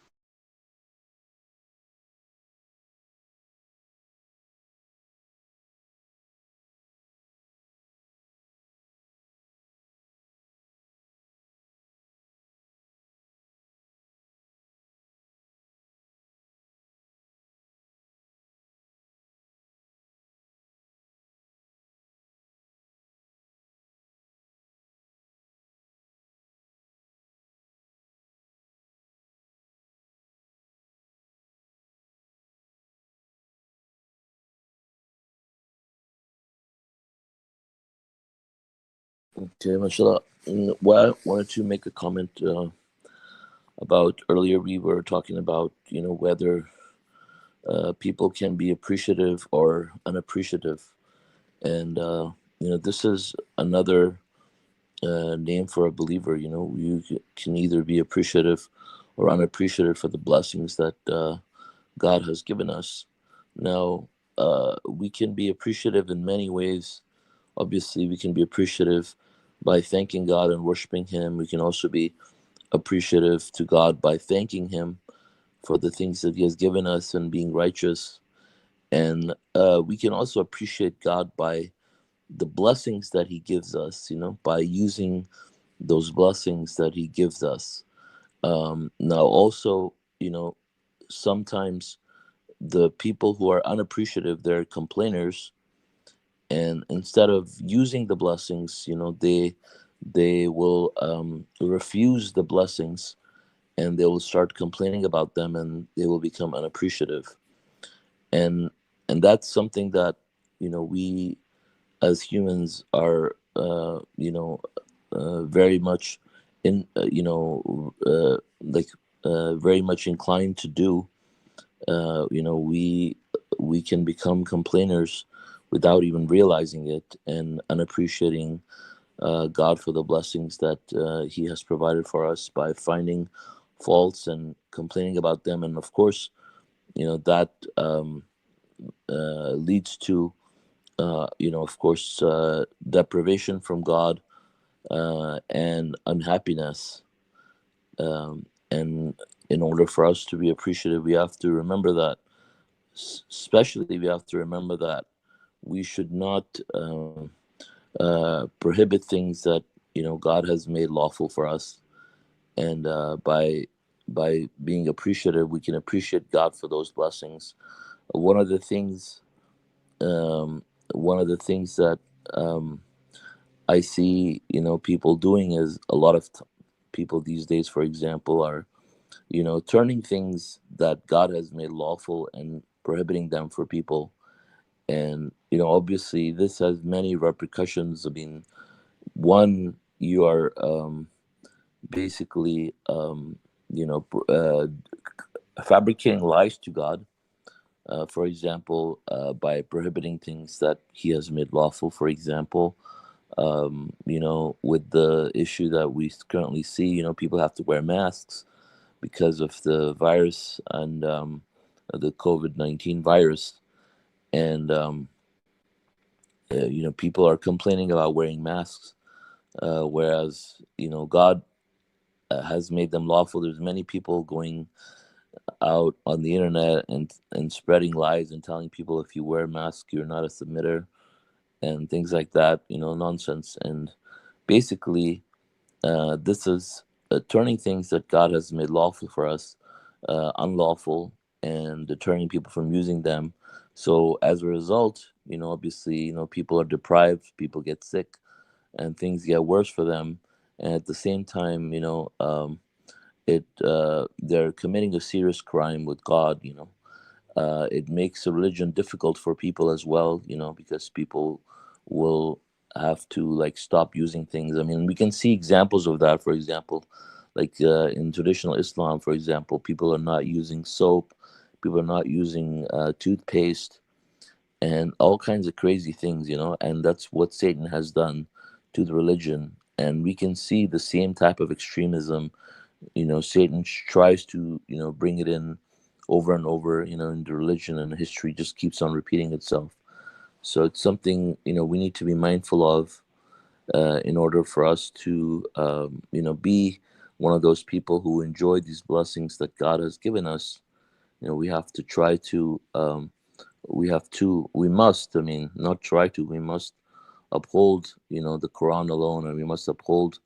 [SPEAKER 3] Okay, Masha Allah. Well, I wanted to make a comment about earlier we were talking about, whether people can be appreciative or unappreciative. And, this is another name for a believer. You can either be appreciative or unappreciative for the blessings that God has given us. Now, we can be appreciative in many ways. Obviously, we can be appreciative by thanking God and worshiping Him. We can also be appreciative to God by thanking Him for the things that He has given us and being righteous. And we can also appreciate God by the blessings that He gives us, by using those blessings that He gives us. Now, also, sometimes the people who are unappreciative, they're complainers, and instead of using the blessings, they will refuse the blessings, and they will start complaining about them, and they will become unappreciative. And that's something that we as humans are very much in like very much inclined to do. We can become complainers without even realizing it, and unappreciating God for the blessings that He has provided for us by finding faults and complaining about them. And of course, that leads to of course, deprivation from God, and unhappiness. And in order for us to be appreciative, we have to remember that, especially we have to remember that we should not prohibit things that God has made lawful for us. And by being appreciative, we can appreciate God for those blessings. One of the things um, one of the things that um, I see, people doing is a lot of people these days, for example, are, turning things that God has made lawful and prohibiting them for people. And, obviously this has many repercussions. I mean, one, you are basically, fabricating lies to God. For example, by prohibiting things that He has made lawful. For example, with the issue that we currently see, people have to wear masks because of the virus, and the COVID-19 virus. And, people are complaining about wearing masks, whereas, God has made them lawful. There's many people going out on the internet and spreading lies and telling people if you wear a mask, you're not a submitter, and things like that, nonsense. And basically, this is turning things that God has made lawful for us unlawful, and deterring people from using them. So as a result, obviously, people are deprived, people get sick, and things get worse for them. And at the same time, it they're committing a serious crime with God. It makes a religion difficult for people as well, because people will have to like stop using things. I mean, we can see examples of that. For example, like in traditional Islam, for example, people are not using soap, people are not using toothpaste, and all kinds of crazy things, and that's what Satan has done to the religion. And we can see the same type of extremism. Satan tries to bring it in over and over, in the religion, and history just keeps on repeating itself. So it's something we need to be mindful of, in order for us to be one of those people who enjoy these blessings that God has given us. We have to try to we must, I mean, not try to, we must uphold the Quran alone, and we must uphold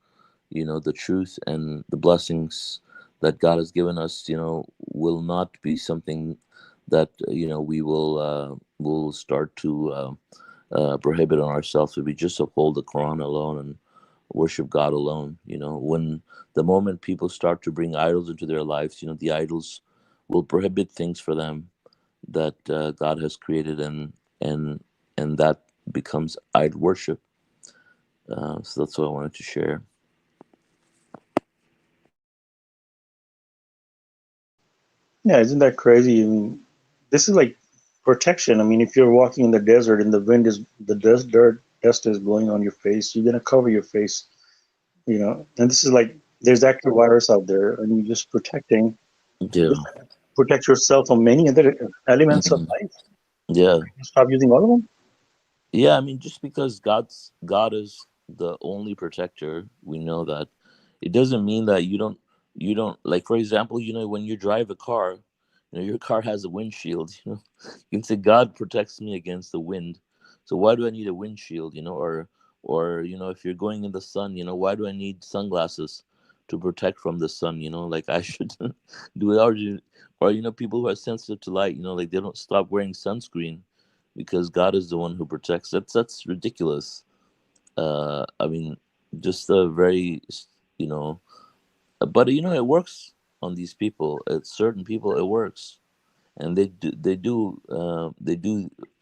[SPEAKER 3] the truth, and the blessings that God has given us, will not be something that we will start to prohibit on ourselves. If we just uphold the Quran alone and worship God alone, when the moment people start to bring idols into their lives, the idols will prohibit things for them that God has created, and and that becomes idol worship. So that's what I wanted to share.
[SPEAKER 1] Yeah, isn't that crazy? I mean, this is like protection. I mean, if you're walking in the desert and the wind is the dust is blowing on your face, you're gonna cover your face, And this is like there's active virus out there, and you're just protecting,
[SPEAKER 3] Yeah.
[SPEAKER 1] just protect yourself from many other elements of
[SPEAKER 3] Mhm.
[SPEAKER 1] life.
[SPEAKER 3] Yeah.
[SPEAKER 1] Stop using all of them.
[SPEAKER 3] Yeah, I mean, just because God is the only protector, we know that. It doesn't mean that you don't like, for example, when you drive a car, your car has a windshield, you can say God protects me against the wind. So why do I need a windshield, or Or if you're going in the sun, why do I need sunglasses to protect from the sun? Like I should do it. Or people who are sensitive to light, like they don't stop wearing sunscreen because God is the one who protects. That's ridiculous. I mean, just a very, you know but it works on these people. At certain people it works, and they do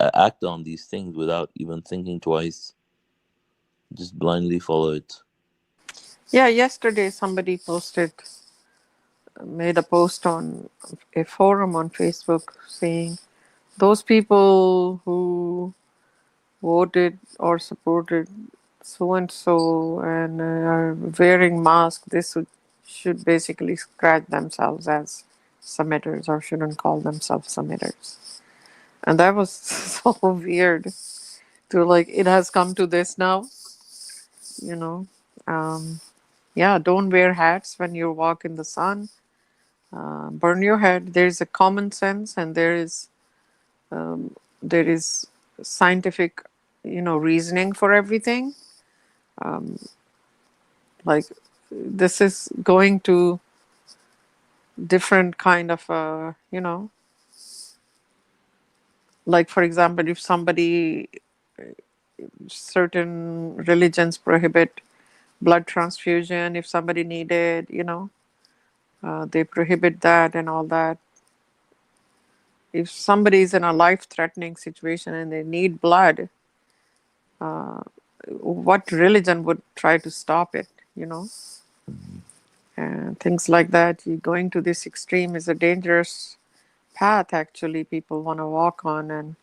[SPEAKER 3] act on these things without even thinking twice, just blindly follow it.
[SPEAKER 2] Yeah, yesterday somebody made a post on a forum on Facebook saying those people who voted or supported so and so and are wearing masks, should basically scratch themselves as submitters or shouldn't call themselves submitters. And that was so weird to like, it has come to this now, you know. Um, yeah, don't wear hats when you walk in the sun. Burn your head. There's a common sense and um, there is scientific, reasoning for everything. Um, like this is going to different kind of like for example, if somebody certain religions prohibit blood transfusion, if somebody needed, they prohibit that and all that. If somebody is in a life threatening situation and they need blood, uh, what religion would try to stop it, and things like that. You going to this extreme is a dangerous path actually people want to walk on and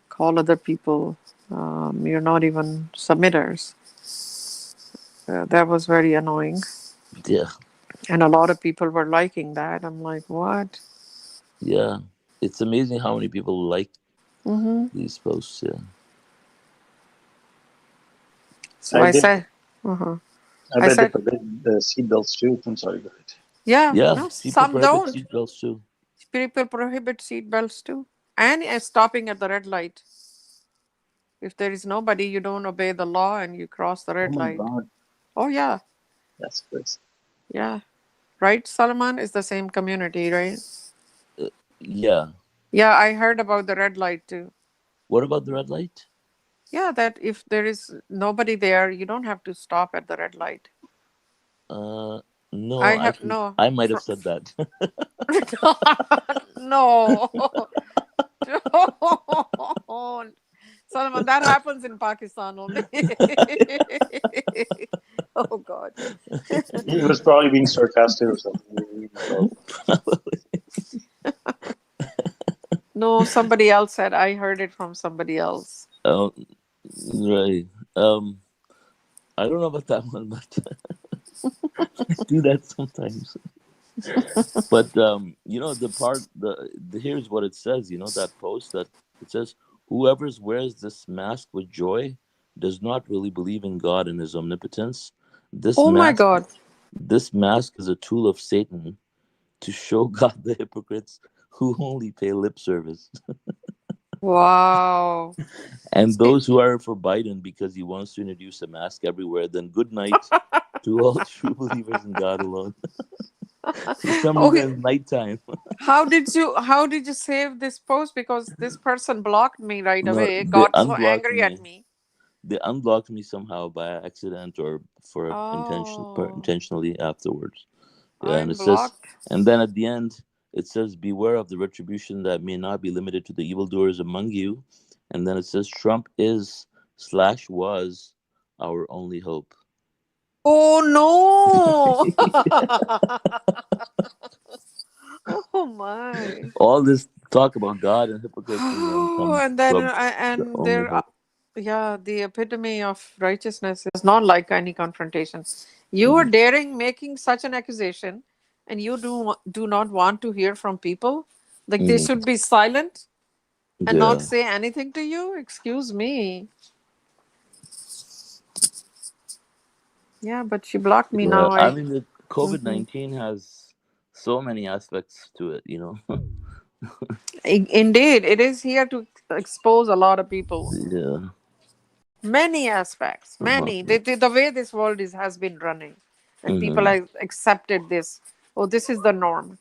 [SPEAKER 2] call other people you're not even submitters. That was very annoying,
[SPEAKER 3] Yeah,
[SPEAKER 2] and a lot of people were liking that. I'm like, what?
[SPEAKER 3] yeah. It's amazing how many people like
[SPEAKER 2] Mm-hmm.
[SPEAKER 3] these posts. Yeah.
[SPEAKER 2] So
[SPEAKER 1] I
[SPEAKER 2] I
[SPEAKER 1] did.
[SPEAKER 2] said, uh-huh.
[SPEAKER 1] I
[SPEAKER 2] I
[SPEAKER 1] bet they
[SPEAKER 2] said,
[SPEAKER 1] forbid the seatbelts too. I'm sorry, go ahead.
[SPEAKER 2] yeah,
[SPEAKER 3] Yeah,
[SPEAKER 2] no,
[SPEAKER 3] people
[SPEAKER 2] some
[SPEAKER 3] prohibit
[SPEAKER 2] don't.
[SPEAKER 3] seatbelts too.
[SPEAKER 2] People prohibit seat belts too, and stopping at the red light. If there is nobody, you don't obey the law and you cross the
[SPEAKER 1] Oh
[SPEAKER 2] red
[SPEAKER 1] my
[SPEAKER 2] light.
[SPEAKER 1] God,
[SPEAKER 2] Oh yeah,
[SPEAKER 1] that's crazy.
[SPEAKER 2] yeah. Right, Salman is the same community, right?
[SPEAKER 3] uh, yeah.
[SPEAKER 2] Yeah, I heard about the red light too.
[SPEAKER 3] What about the red light?
[SPEAKER 2] Yeah, that if there is nobody there, you don't have to stop at the red light.
[SPEAKER 3] uh no,
[SPEAKER 2] I
[SPEAKER 3] I
[SPEAKER 2] have
[SPEAKER 3] think
[SPEAKER 2] no.
[SPEAKER 3] I might have said that.
[SPEAKER 2] No. Don't. Salman, that happens in Pakistan only. Oh God.
[SPEAKER 1] He was probably being sarcastic or something. He felt-
[SPEAKER 2] No, somebody else said. I heard it from somebody else.
[SPEAKER 3] Oh, right. um I don't know about that one, but I do that sometimes. But the part the here's what it says. That post that it says, whoever wears this mask with joy does not really believe in God and his omnipotence. This
[SPEAKER 2] Oh my
[SPEAKER 3] mask
[SPEAKER 2] God.
[SPEAKER 3] this mask is a tool of Satan to show God the hypocrites who only pay lip service,
[SPEAKER 2] Wow.
[SPEAKER 3] and
[SPEAKER 2] See-
[SPEAKER 3] those who are for Biden because he wants to introduce a mask everywhere. Then good night to all true believers in God alone. For some reason,
[SPEAKER 2] Okay.
[SPEAKER 3] it's nighttime.
[SPEAKER 2] How did you save this post? Because this person blocked me right
[SPEAKER 3] No,
[SPEAKER 2] away.
[SPEAKER 3] they
[SPEAKER 2] Got so
[SPEAKER 3] unblocked
[SPEAKER 2] angry at
[SPEAKER 3] me.
[SPEAKER 2] me.
[SPEAKER 3] They unblocked me somehow by accident or
[SPEAKER 2] Oh,
[SPEAKER 3] intentionally afterwards. Yeah, and it
[SPEAKER 2] I'm
[SPEAKER 3] says,
[SPEAKER 2] blocked.
[SPEAKER 3] and then at the end it says, "Beware of the retribution that may not be limited to the evildoers among you." And then it says, "Trump is/was our only hope."
[SPEAKER 2] Oh no. Oh my.
[SPEAKER 3] All this talk about God and hypocrites, and then comes
[SPEAKER 2] And then
[SPEAKER 3] Trump's the
[SPEAKER 2] and
[SPEAKER 3] only
[SPEAKER 2] there,
[SPEAKER 3] hope.
[SPEAKER 2] yeah, the epitome of righteousness is not like any confrontation. You are
[SPEAKER 3] Mhm.
[SPEAKER 2] daring making such an accusation, and you do not want to hear from people. Like they
[SPEAKER 3] Mm,
[SPEAKER 2] should be silent and not
[SPEAKER 3] yeah,
[SPEAKER 2] say anything to you. Excuse me. Yeah, but she blocked me
[SPEAKER 3] yeah.
[SPEAKER 2] now.
[SPEAKER 3] I
[SPEAKER 2] I.
[SPEAKER 3] mean, the COVID
[SPEAKER 2] Mhm.
[SPEAKER 3] 19 has so many aspects to it.
[SPEAKER 2] Indeed, it is here to expose a lot of people.
[SPEAKER 3] Yeah.
[SPEAKER 2] Many aspects,
[SPEAKER 3] Uh-huh.
[SPEAKER 2] many. The way this world has been running, and people
[SPEAKER 3] Mm-hmm.
[SPEAKER 2] have accepted this. Oh, this is the norm.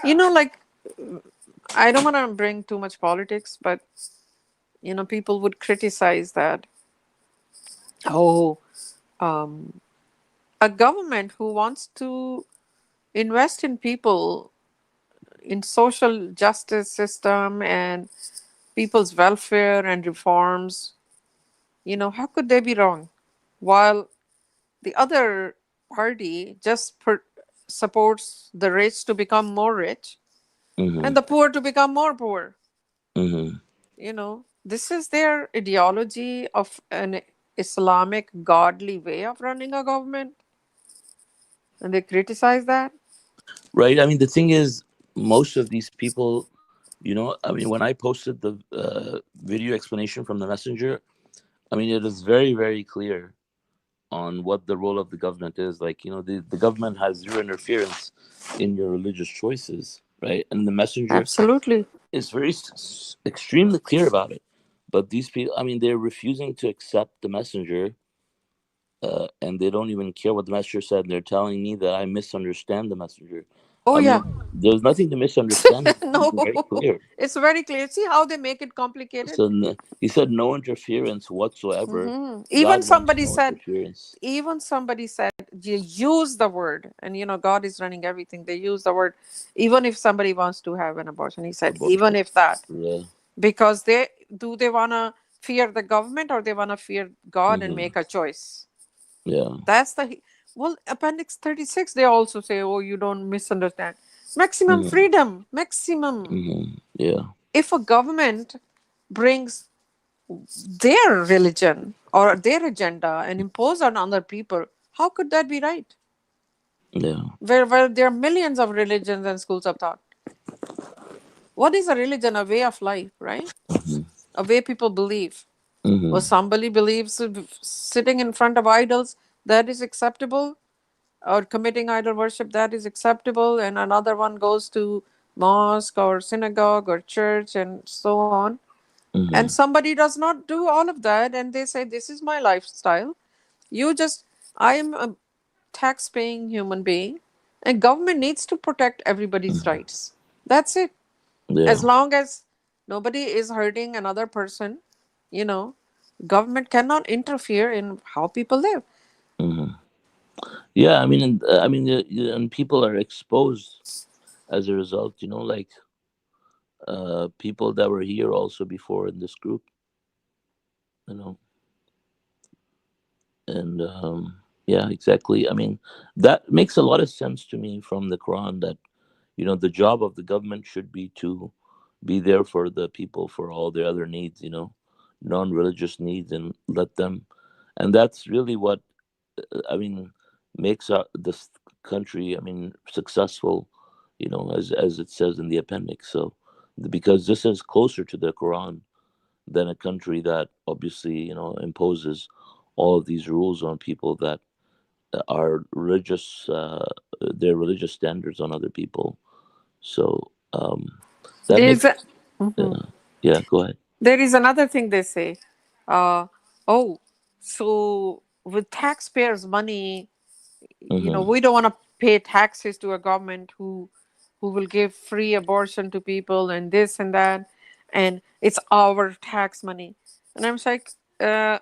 [SPEAKER 2] Like, I don't want to bring too much politics, but people would criticize that. Oh, um, a government who wants to invest in people, in social justice system and people's welfare and reforms, how could they be wrong? While the other party just supports the rich to become more rich
[SPEAKER 3] Mm-hmm.
[SPEAKER 2] and the poor to become more poor.
[SPEAKER 3] Mm-hmm.
[SPEAKER 2] This is their ideology of an Islamic godly way of running a government, and they criticize that.
[SPEAKER 3] Right. I mean, the thing is, most of these people, I mean, when I posted the video explanation from the messenger, I mean, it is very, very clear on what the role of the government is. Like, the government has zero interference in your religious choices, right? And the messenger
[SPEAKER 2] Absolutely.
[SPEAKER 3] is very extremely clear about it. But these people, I mean, they're refusing to accept the messenger, and they don't even care what the messenger said. They're telling me that I misunderstand the messenger.
[SPEAKER 2] Oh
[SPEAKER 3] I
[SPEAKER 2] yeah.
[SPEAKER 3] mean, there's nothing to misunderstand. It's
[SPEAKER 2] No,
[SPEAKER 3] very clear.
[SPEAKER 2] it's very clear. See how they make it complicated.
[SPEAKER 3] So he said no interference whatsoever.
[SPEAKER 2] Even
[SPEAKER 3] God wants
[SPEAKER 2] somebody
[SPEAKER 3] no
[SPEAKER 2] said,
[SPEAKER 3] interference.
[SPEAKER 2] you use the word, and God is running everything. They use the word, even if somebody wants to have an abortion. He said, even
[SPEAKER 3] Abortion.
[SPEAKER 2] if that,
[SPEAKER 3] Yeah.
[SPEAKER 2] because they want to fear the government, or they want to fear God and
[SPEAKER 3] Hmm.
[SPEAKER 2] make a choice.
[SPEAKER 3] Yeah.
[SPEAKER 2] That's the well, Appendix 36. They also say, oh, you don't misunderstand. Maximum
[SPEAKER 3] Hmm.
[SPEAKER 2] freedom, maximum.
[SPEAKER 3] Yeah.
[SPEAKER 2] If a government brings their religion or their agenda and impose on other people, how could that be right?
[SPEAKER 3] Yeah.
[SPEAKER 2] Where there are millions of religions and schools of thought. What is a religion? A way of life, right?
[SPEAKER 3] Hmm.
[SPEAKER 2] A way people believe. Well,
[SPEAKER 3] Hmm.
[SPEAKER 2] somebody believes sitting in front of idols, that is acceptable, or committing idol worship, that is acceptable, and another one goes to mosque or synagogue or church and so on. And
[SPEAKER 3] Hmm.
[SPEAKER 2] somebody does not do all of that, and they say, this is my lifestyle. I am a tax paying human being, and government needs to protect everybody's
[SPEAKER 3] Hmm.
[SPEAKER 2] rights. That's it.
[SPEAKER 3] Yeah.
[SPEAKER 2] As long as nobody is hurting another person, you know government cannot interfere in how people live.
[SPEAKER 3] Hmm. Yeah. I mean, and people are exposed as a result. Like people that were here also before in this group. You know, and yeah, exactly. I mean, that makes a lot of sense to me from the Quran that the job of the government should be to be there for the people for all their other needs, non-religious needs, and let them. And that's really what I mean makes this country, I mean, successful, as it says in the appendix. So because this is closer to the Quran than a country that obviously imposes all of these rules on people that are religious, their religious standards on other people. So that
[SPEAKER 2] There is
[SPEAKER 3] makes
[SPEAKER 2] a, Mhm.
[SPEAKER 3] yeah. Go ahead.
[SPEAKER 2] There is another thing they say. uh, oh, so with taxpayers money,
[SPEAKER 3] Mm-hmm.
[SPEAKER 2] we don't want to pay taxes to a government who will give free abortion to people and this and that, and it's our tax money. And I'm like,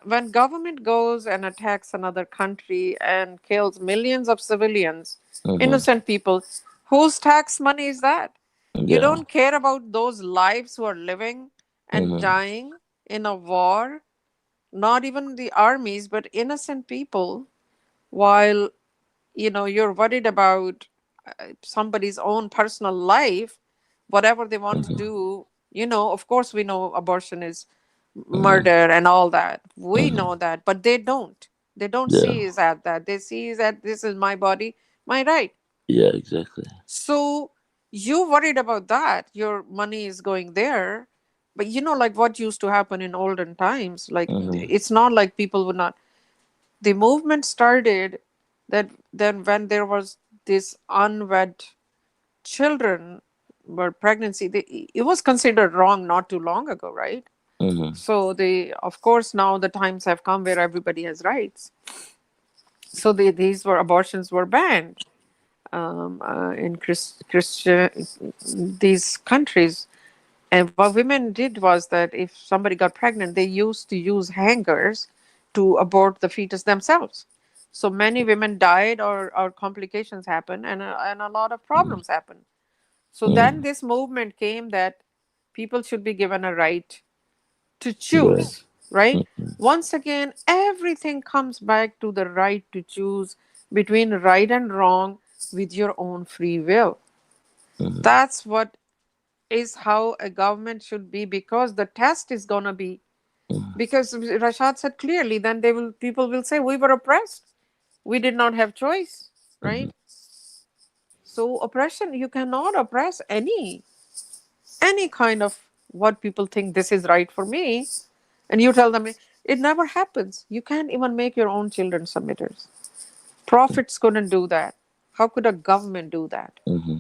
[SPEAKER 2] when government goes and attacks another country and kills millions of civilians,
[SPEAKER 3] Mm-hmm.
[SPEAKER 2] innocent people, whose tax money is that? You
[SPEAKER 3] Yeah.
[SPEAKER 2] don't care about those lives who are living and
[SPEAKER 3] Mm-hmm.
[SPEAKER 2] dying in a war, not even the armies, but innocent people, while you're worried about somebody's own personal life, whatever they want to
[SPEAKER 3] Mm-hmm.
[SPEAKER 2] do. Of course we know abortion is
[SPEAKER 3] Mm-hmm.
[SPEAKER 2] murder and all that, we
[SPEAKER 3] Mm-hmm.
[SPEAKER 2] know that, but they don't
[SPEAKER 3] Yeah.
[SPEAKER 2] see is at that, they see is that this is my body, my right.
[SPEAKER 3] Yeah. Exactly.
[SPEAKER 2] So you worried about that, your money is going there. But like what used to happen in olden times, like
[SPEAKER 3] Mm-hmm.
[SPEAKER 2] it's not like people would not. The movement started that then when there was this unwed children were pregnancy, it was considered wrong not too long ago, right?
[SPEAKER 3] Mm-hmm.
[SPEAKER 2] So they, of course, now the times have come where everybody has rights. So these were abortions were banned in Christian these countries. And what women did was that if somebody got pregnant, they used to use hangers to abort the fetus themselves. So many women died, or complications happened, and a lot of problems happened. So then
[SPEAKER 3] Mm-hmm.
[SPEAKER 2] this movement came that people should be given a right to
[SPEAKER 3] Right.
[SPEAKER 2] choose, right?
[SPEAKER 3] Mm-hmm.
[SPEAKER 2] Once again, everything comes back to the right to choose between right and wrong with your own free will.
[SPEAKER 3] Mm-hmm.
[SPEAKER 2] That's what is how a government should be, because the test is going to be, because Rashad said clearly, then they will people will say we were oppressed, we did not have choice,
[SPEAKER 3] Mm-hmm.
[SPEAKER 2] right? So oppression, you cannot oppress any kind of what people think this is right for me, and you tell them it never happens. You can't even make your own children submitters. Prophets couldn't do that. How could a government do that?
[SPEAKER 3] Mm-hmm.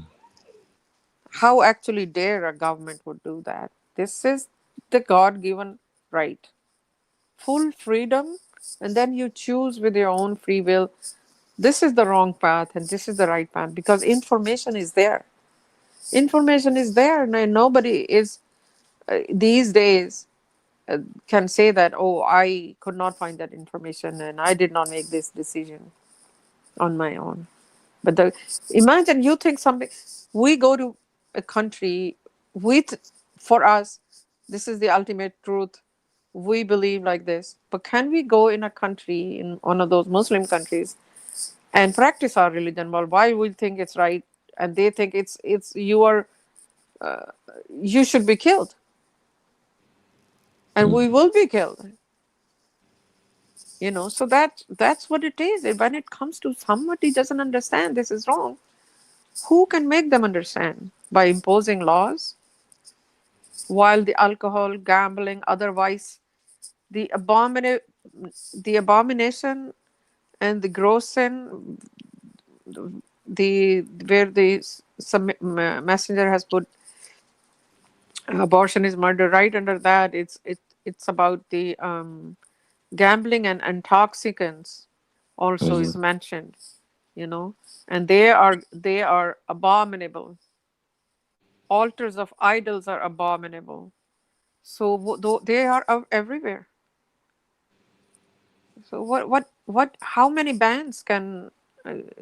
[SPEAKER 2] How actually dare a government would do that? This is the God-given right, full freedom, and then you choose with your own free will. This is the wrong path and this is the right path, because information is there. Information is there, and nobody is these days can say that, oh, I could not find that information and I did not make this decision on my own. But imagine you think something, we go to a country with, for us, this is the ultimate truth. We believe like this. But can we go in a country, in one of those Muslim countries, and practice our religion? Well, why we think it's right, and they think it's you are you should be killed, and we will be killed. So that's what it is. When it comes to somebody doesn't understand this is wrong, who can make them understand? By imposing laws, while the alcohol, gambling, otherwise the abomination and the gross sin, the where the messenger has put abortion is murder, right under that it's about the gambling and intoxicants also
[SPEAKER 3] Mm-hmm.
[SPEAKER 2] is mentioned, you know and they are abominable. Altars of idols are abominable. So they are everywhere. So how many bans can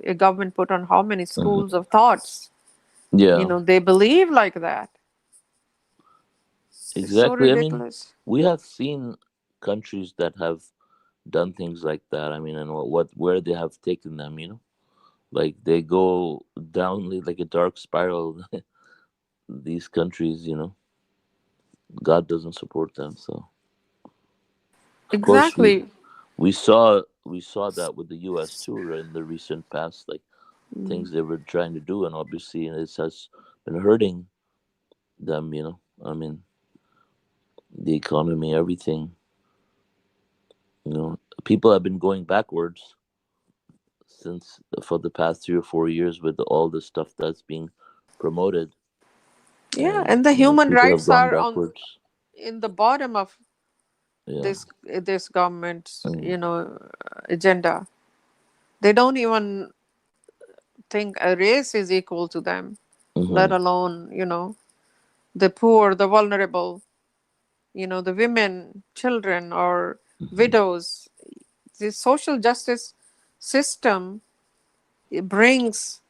[SPEAKER 2] a government put on how many
[SPEAKER 3] Mm-hmm.
[SPEAKER 2] schools of thoughts?
[SPEAKER 3] Yeah,
[SPEAKER 2] They believe like that. It's so
[SPEAKER 3] exactly. I mean,
[SPEAKER 2] ridiculous.
[SPEAKER 3] we have seen countries that have done things like that. I mean, and where they have taken them, like they go down like a dark spiral. These countries, God doesn't support them. So, of course,
[SPEAKER 2] Exactly.
[SPEAKER 3] we saw that with the U.S. too, right, in the recent past, like
[SPEAKER 2] Mm.
[SPEAKER 3] things they were trying to do, and obviously, it has been hurting them. I mean, the economy, everything. People have been going backwards since for the past 3 or 4 years with all the stuff that's being promoted,
[SPEAKER 2] Yeah,
[SPEAKER 3] and
[SPEAKER 2] and the human
[SPEAKER 3] people have
[SPEAKER 2] rights
[SPEAKER 3] gone
[SPEAKER 2] are on
[SPEAKER 3] backwards.
[SPEAKER 2] in the bottom of
[SPEAKER 3] Yeah.
[SPEAKER 2] this government's
[SPEAKER 3] Mm.
[SPEAKER 2] agenda. They don't even think a race is equal to them, let
[SPEAKER 3] Mm-hmm.
[SPEAKER 2] alone the poor, the vulnerable, the women, children, or
[SPEAKER 3] Mm-hmm.
[SPEAKER 2] widows. The social justice system, it brings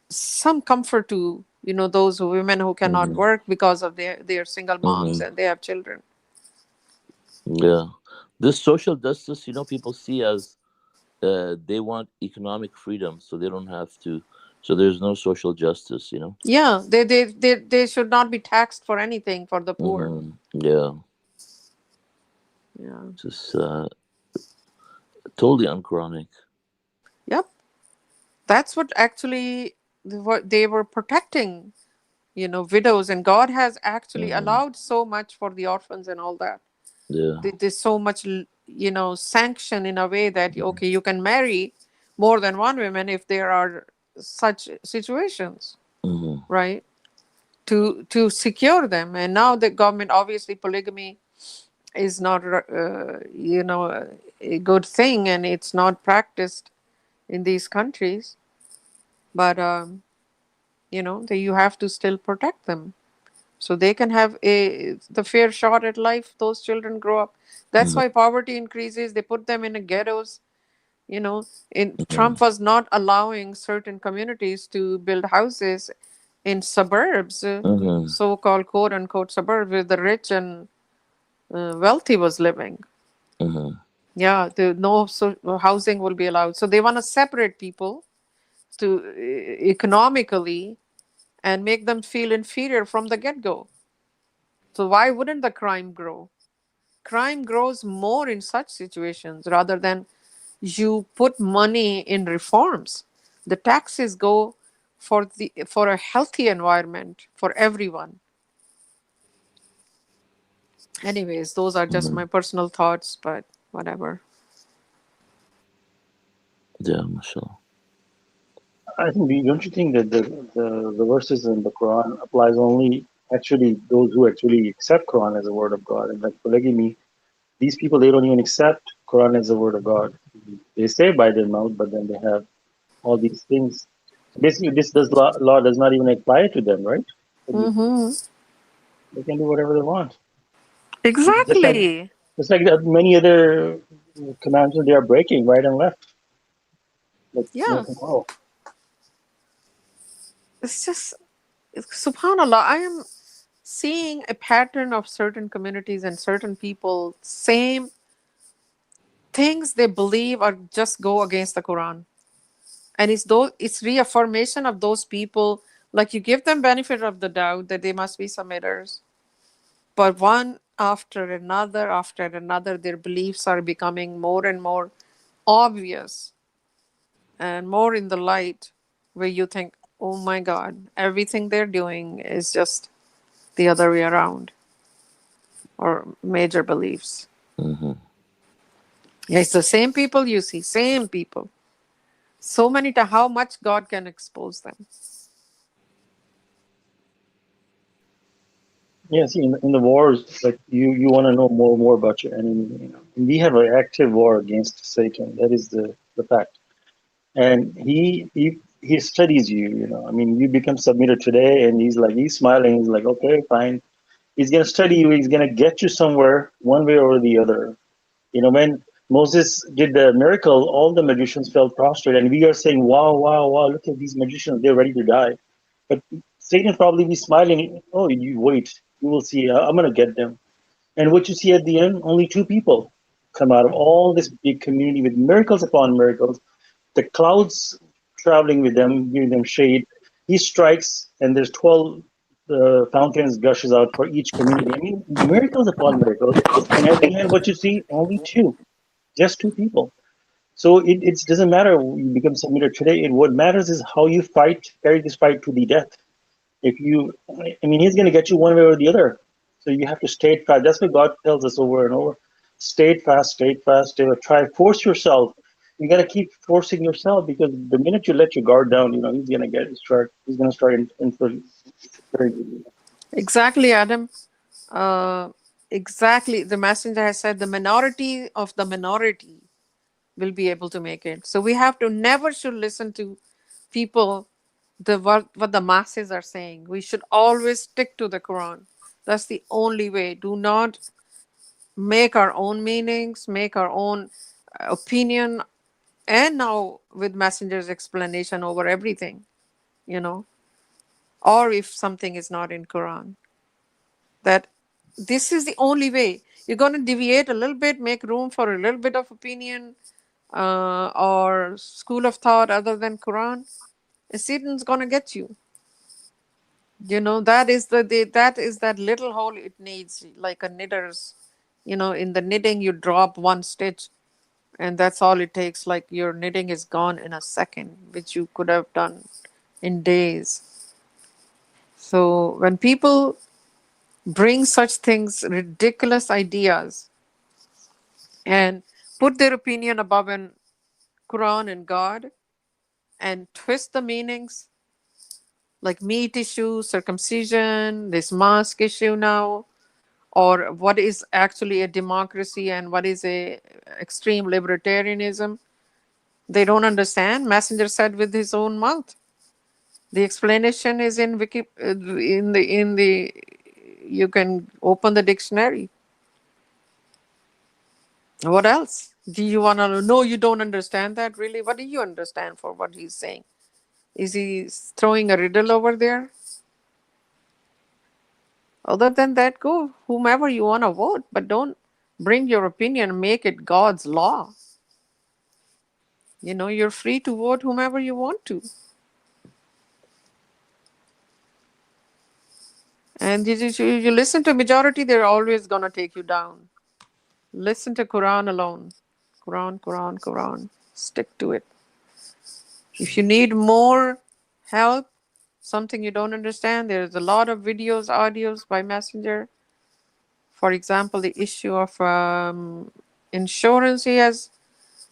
[SPEAKER 2] some comfort to those women who cannot
[SPEAKER 3] Mm-hmm.
[SPEAKER 2] work because of their single moms
[SPEAKER 3] Mm-hmm.
[SPEAKER 2] and they have children.
[SPEAKER 3] Yeah. This social justice, people see as they want economic freedom, so they don't have to. So there's no social justice.
[SPEAKER 2] Yeah, they should not be taxed for anything for the poor.
[SPEAKER 3] Mm-hmm. Yeah.
[SPEAKER 2] Yeah.
[SPEAKER 3] Just totally unquranic.
[SPEAKER 2] Yep. That's what actually what they were protecting, widows, and God has actually
[SPEAKER 3] Mm-hmm.
[SPEAKER 2] allowed so much for the orphans and all that.
[SPEAKER 3] Yeah.
[SPEAKER 2] There's so much, sanction in a way that okay, you can marry more than one woman if there are such situations,
[SPEAKER 3] Mm-hmm.
[SPEAKER 2] right? To secure them. And now the government, obviously polygamy, is not, a good thing, and it's not practiced in these countries. But you have to still protect them so they can have the fair shot at life. Those children grow up. That's
[SPEAKER 3] Mhm.
[SPEAKER 2] why poverty increases. They put them in the ghettos. You know,
[SPEAKER 3] Mhm.
[SPEAKER 2] Trump was not allowing certain communities to build houses in suburbs,
[SPEAKER 3] Mhm.
[SPEAKER 2] so-called quote unquote suburbs, where the rich and wealthy was living.
[SPEAKER 3] Mhm.
[SPEAKER 2] Yeah, no housing will be allowed. So they want to separate people to economically and make them feel inferior from the get-go. So why wouldn't the crime grow? Crime grows more in such situations rather than you put money in reforms. The taxes go for a healthy environment for everyone. Anyways, those are just
[SPEAKER 3] Mhm.
[SPEAKER 2] my personal thoughts, but whatever.
[SPEAKER 3] Yeah, mashallah.
[SPEAKER 1] I think, don't you think that the verses in the Quran applies only actually those who actually accept Quran as a word of God? And like polygamy, these people, they don't even accept Quran as a word of God. They say by their mouth, but then they have all these things. So basically, this law does not even apply to them, right? So
[SPEAKER 2] Mm-hmm.
[SPEAKER 1] they can do whatever they want. Just like
[SPEAKER 2] Exactly.
[SPEAKER 1] many other commands that they are breaking right and left, like no
[SPEAKER 2] Yeah.
[SPEAKER 1] tomorrow.
[SPEAKER 2] It's just, subhanallah, I am seeing a pattern of certain communities and certain people, same things they believe are just go against the Quran. And it's reaffirmation of those people, like you give them benefit of the doubt that they must be submitters, but one after another, their beliefs are becoming more and more obvious and more in the light, where you think, oh my God, everything they're doing is just the other way around, or major beliefs.
[SPEAKER 3] Mhm.
[SPEAKER 2] Yeah, it's the same people you see, same people. So many to how much God can expose them.
[SPEAKER 1] Yeah, see, in the wars, like you want to know more about your enemy. And we have an active war against Satan. That is the fact. And he studies you. I mean, you become submitter today, and he's smiling. He's like, okay, fine. He's gonna study you. He's gonna get you somewhere, one way or the other. When Moses did the miracle, all the magicians fell prostrate, and we are saying, wow, wow, wow, look at these magicians. They're ready to die. But Satan probably be smiling. Oh, you wait. You will see. I'm going to get them. And what you see at the end, only two people come out of all this big community with miracles upon miracles. The clouds traveling with them, giving them shade. He strikes, and there's 12 fountains gushes out for each community. I mean, miracles upon miracles. And at the end, what you see, only two, just two people. So it doesn't matter you become submitter today. What matters is how you carry this fight to the death. If you, I mean, he's going to get you one way or the other. So you have to stay fast. That's what God tells us over and over. Stay fast, stay fast, try, force yourself. You got to keep forcing yourself because the minute you let your guard down, he's going to he's going to start infiltrating.
[SPEAKER 2] Exactly, Adam. Uh, exactly. The messenger has said the minority of the minority will be able to make it. So we have to never should listen to people, what the masses are saying. We should always stick to the Quran. That's the only way. Do not make our own meanings, make our own opinion, and now with messenger's explanation over everything, you know, or if something is not in Quran, that this is the only way. You're going to deviate a little bit, make room for a little bit of opinion, or school of thought other than Quran, Satan's going to get you. That is that is that little hole it needs, like a knitter's. In the knitting, you drop one stitch, and that's all it takes. Like your knitting is gone in a second, which you could have done in days. So when people bring such things, ridiculous ideas, and put their opinion above an Quran and God, and twist the meanings, like meat issue, circumcision, this mask issue now, or what is actually a democracy and what is a extreme libertarianism. They don't understand. Messenger said with his own mouth. The explanation is in in the you can open the dictionary. What else? Do you want to know? No, you don't understand that really. What do you understand for what he's saying? Is he throwing a riddle over there? Other than that, go whomever you want to vote, but don't bring your opinion and make it God's law. You're free to vote whomever you want to. And you listen to majority, they're always going to take you down. Listen to Quran alone. Quran, Quran, Quran. Stick to it. If you need more help, something you don't understand, there's a lot of videos, audios by Messenger. For example, the issue of insurance, he has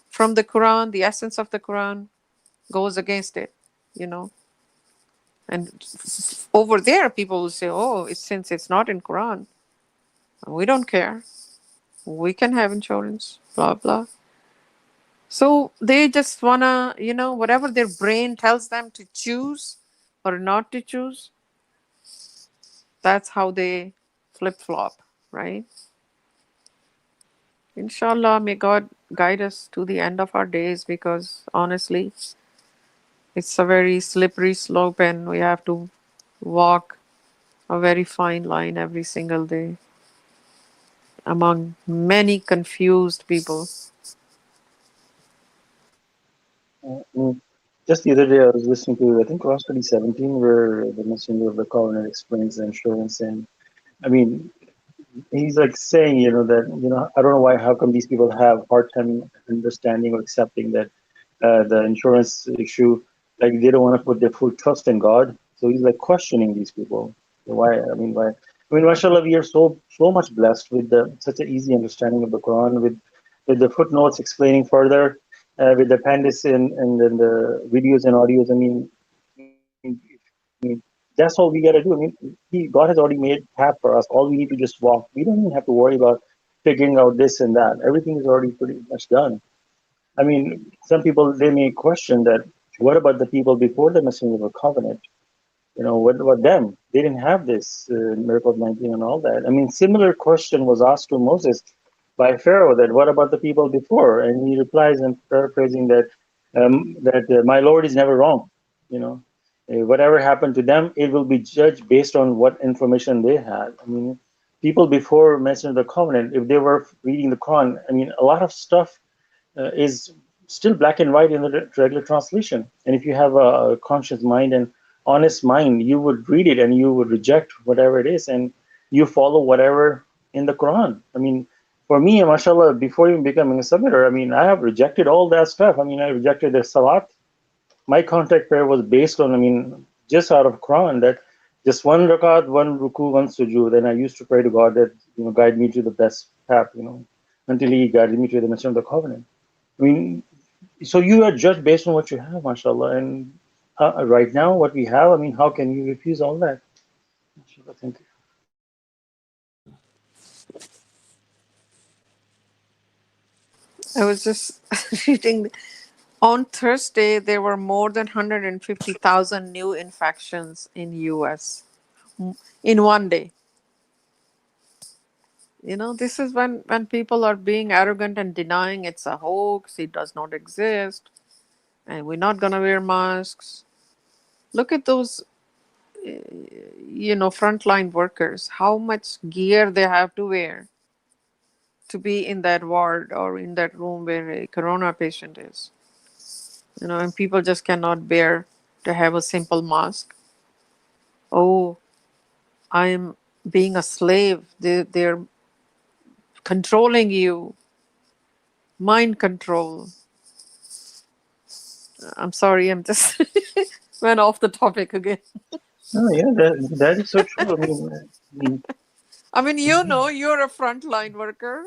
[SPEAKER 2] from the Quran, the essence of the Quran goes against it, you know. And over there, people will say, oh, since it's not in Quran, we don't care. We can have insurance, blah, blah. So they just wanna, whatever their brain tells them to choose or not to choose, that's how they flip flop, right? Inshallah, may God guide us to the end of our days, because honestly, it's a very slippery slope and we have to walk a very fine line every single day among many confused people.
[SPEAKER 1] Just the other day, I was listening to, I think, Cross 2017, where the Messenger of the Covenant explains the insurance. And I mean, he's like saying, that, I don't know why, how come these people have hard time understanding or accepting that the insurance issue, like they don't want to put their full trust in God. So he's like questioning these people. Why? I mean, why? I mean, mashallah, we are so much blessed with such an easy understanding of the Quran, with the footnotes explaining further, with the appendix and then the videos and audios. I mean, that's all we got to do. I mean, God has already made path for us. All we need to just walk. We don't even have to worry about figuring out this and that. Everything is already pretty much done. I mean, some people, they may question that, what about the people before the Messenger of the Covenant? What about them? They didn't have this miracle of 19 and all that. I mean, similar question was asked to Moses by Pharaoh, that what about the people before? And he replies in paraphrasing that my Lord is never wrong. You know, whatever happened to them, it will be judged based on what information they had. I mean, people before Messenger of the Covenant, if they were reading the Quran, I mean, a lot of stuff is still black and white in the regular translation. And if you have a conscious mind and honest mind, you would read it and you would reject whatever it is, and you follow whatever in the Quran. I mean, for me, mashallah, before even becoming a submitter, I mean, I have rejected all that stuff. I mean, I rejected the salat. My contact prayer was based on, I mean, just out of Quran, that just one rakat, one ruku, one sujood. And I used to pray to God that, guide me to the best path, until He guided me to the Messenger of the Covenant. I mean, so you are judged based on what you have, mashallah. And right now, what we have, I mean, how can you refuse all that? Mashallah, thank you.
[SPEAKER 2] I was just reading. On Thursday, there were more than 150,000 new infections in US in one day. This is when people are being arrogant and denying it's a hoax, it does not exist, and we're not going to wear masks. Look at those, frontline workers, how much gear they have to wear to be in that ward or in that room where a corona patient is. And people just cannot bear to have a simple mask. Oh, I am being a slave. They're controlling you. Mind control. I'm sorry, I'm just went off the topic again.
[SPEAKER 1] Oh, yeah, that is so true.
[SPEAKER 2] I mean, you're a frontline worker.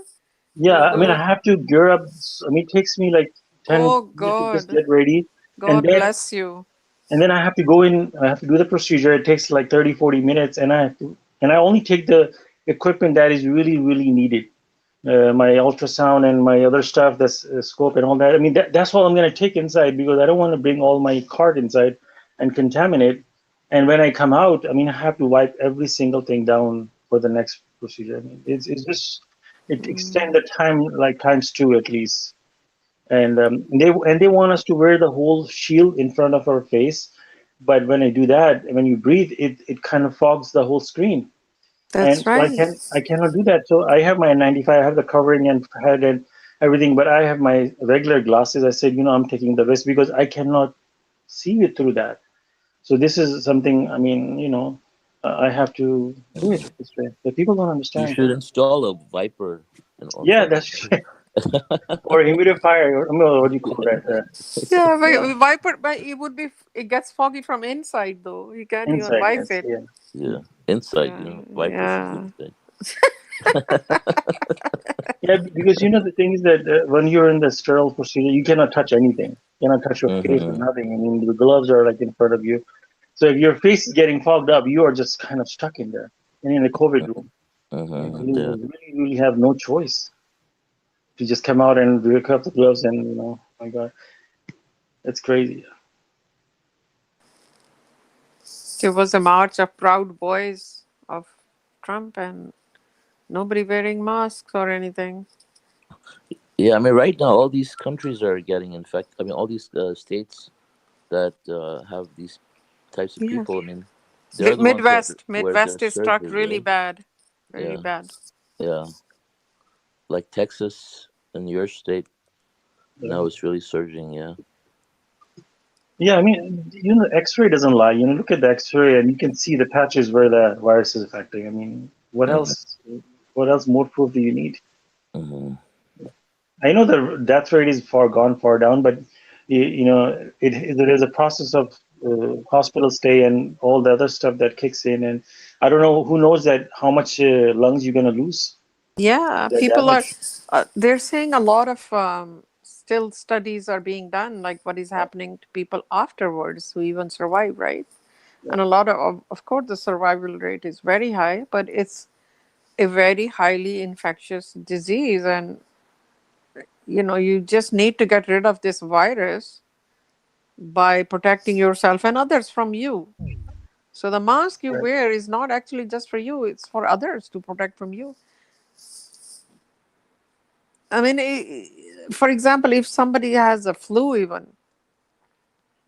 [SPEAKER 1] Yeah,
[SPEAKER 2] You're
[SPEAKER 1] I mean, I
[SPEAKER 2] doing.
[SPEAKER 1] have to gear up. I mean, it takes me like 10
[SPEAKER 2] Oh,
[SPEAKER 1] minutes to just
[SPEAKER 2] God.
[SPEAKER 1] get ready. And
[SPEAKER 2] God
[SPEAKER 1] then
[SPEAKER 2] bless you.
[SPEAKER 1] I have to go in, I have to do the procedure. It takes like 30, 40 minutes, and I only take the equipment that is really, really needed. My ultrasound and my other stuff, that's scope and all that. I mean, that's what I'm going to take inside because I don't want to bring all my cart inside and contaminate. And when I come out, I mean, I have to wipe every single thing down for the next procedure. I mean, it's just it extend
[SPEAKER 2] Mm,
[SPEAKER 1] the time like times two at least. And they want us to wear the whole shield in front of our face, but when I do that, when you breathe, it kind of fogs the whole screen,
[SPEAKER 2] that's
[SPEAKER 1] and so
[SPEAKER 2] right.
[SPEAKER 1] I cannot do that. So I have my 95, I have the covering and head and everything, but I have my regular glasses. I said, I'm taking the risk because I cannot see it through that. So this is something. I mean, I have to do it this way. But people don't
[SPEAKER 3] You
[SPEAKER 1] understand.
[SPEAKER 3] should install a Viper and on
[SPEAKER 1] Yeah,
[SPEAKER 3] front.
[SPEAKER 1] that's or humidifier, or what do you call that?
[SPEAKER 2] Yeah,
[SPEAKER 1] Yeah,
[SPEAKER 2] Viper, but it would be, it gets foggy from inside though. You can't even
[SPEAKER 1] inside.
[SPEAKER 2] wipe
[SPEAKER 1] Yes,
[SPEAKER 2] it.
[SPEAKER 1] yeah.
[SPEAKER 3] Yeah, inside.
[SPEAKER 2] Yeah,
[SPEAKER 3] Viper should be
[SPEAKER 2] yeah,
[SPEAKER 3] inside.
[SPEAKER 1] Yeah, because the thing is that when you're in the sterile procedure, you cannot touch anything. You cannot touch your face or
[SPEAKER 3] Mm-hmm.
[SPEAKER 1] nothing. I mean, the gloves are like in front of you. So if your face is getting fogged up, you are just kind of stuck in there. And in the COVID room,
[SPEAKER 3] Mm-hmm.
[SPEAKER 1] you
[SPEAKER 3] Yeah.
[SPEAKER 1] really, really have no choice to just come out and pick up the gloves and, my God, it's crazy.
[SPEAKER 2] there was a march of proud boys of Trump and nobody wearing masks or anything.
[SPEAKER 3] Yeah. I mean, right now, all these countries are getting infected. I mean, all these states that have these types of
[SPEAKER 2] Yeah,
[SPEAKER 3] people. I mean,
[SPEAKER 2] the
[SPEAKER 3] they're the ones that where the
[SPEAKER 2] Midwest is struck
[SPEAKER 3] surges,
[SPEAKER 2] really
[SPEAKER 3] right?
[SPEAKER 2] bad, really
[SPEAKER 3] Yeah.
[SPEAKER 2] bad.
[SPEAKER 3] Yeah. Like Texas and your state
[SPEAKER 1] Yeah.
[SPEAKER 3] now it's really surging. Yeah.
[SPEAKER 1] Yeah, I mean, X-ray doesn't lie. Look at the X-ray and you can see the patches where the virus is affecting. I mean, what
[SPEAKER 3] Mm-hmm.
[SPEAKER 1] else? What else more proof do you need?
[SPEAKER 3] Mm-hmm.
[SPEAKER 1] I know the death rate is far gone, far down, but there is a process of hospital stay and all the other stuff that kicks in, and I don't know who knows that how much lungs you're gonna lose.
[SPEAKER 2] Yeah,
[SPEAKER 1] The
[SPEAKER 2] people are,
[SPEAKER 1] damage.
[SPEAKER 2] they're saying a lot of still studies are being done, like what is happening to people afterwards who even survive, right? And a lot of course, the survival rate is very high, but it's a very highly infectious disease. And, you just need to get rid of this virus by protecting yourself and others from you. So the mask you
[SPEAKER 1] Right.
[SPEAKER 2] wear is not actually just for you, it's for others to protect from you. I mean, for example, if somebody has a flu, even,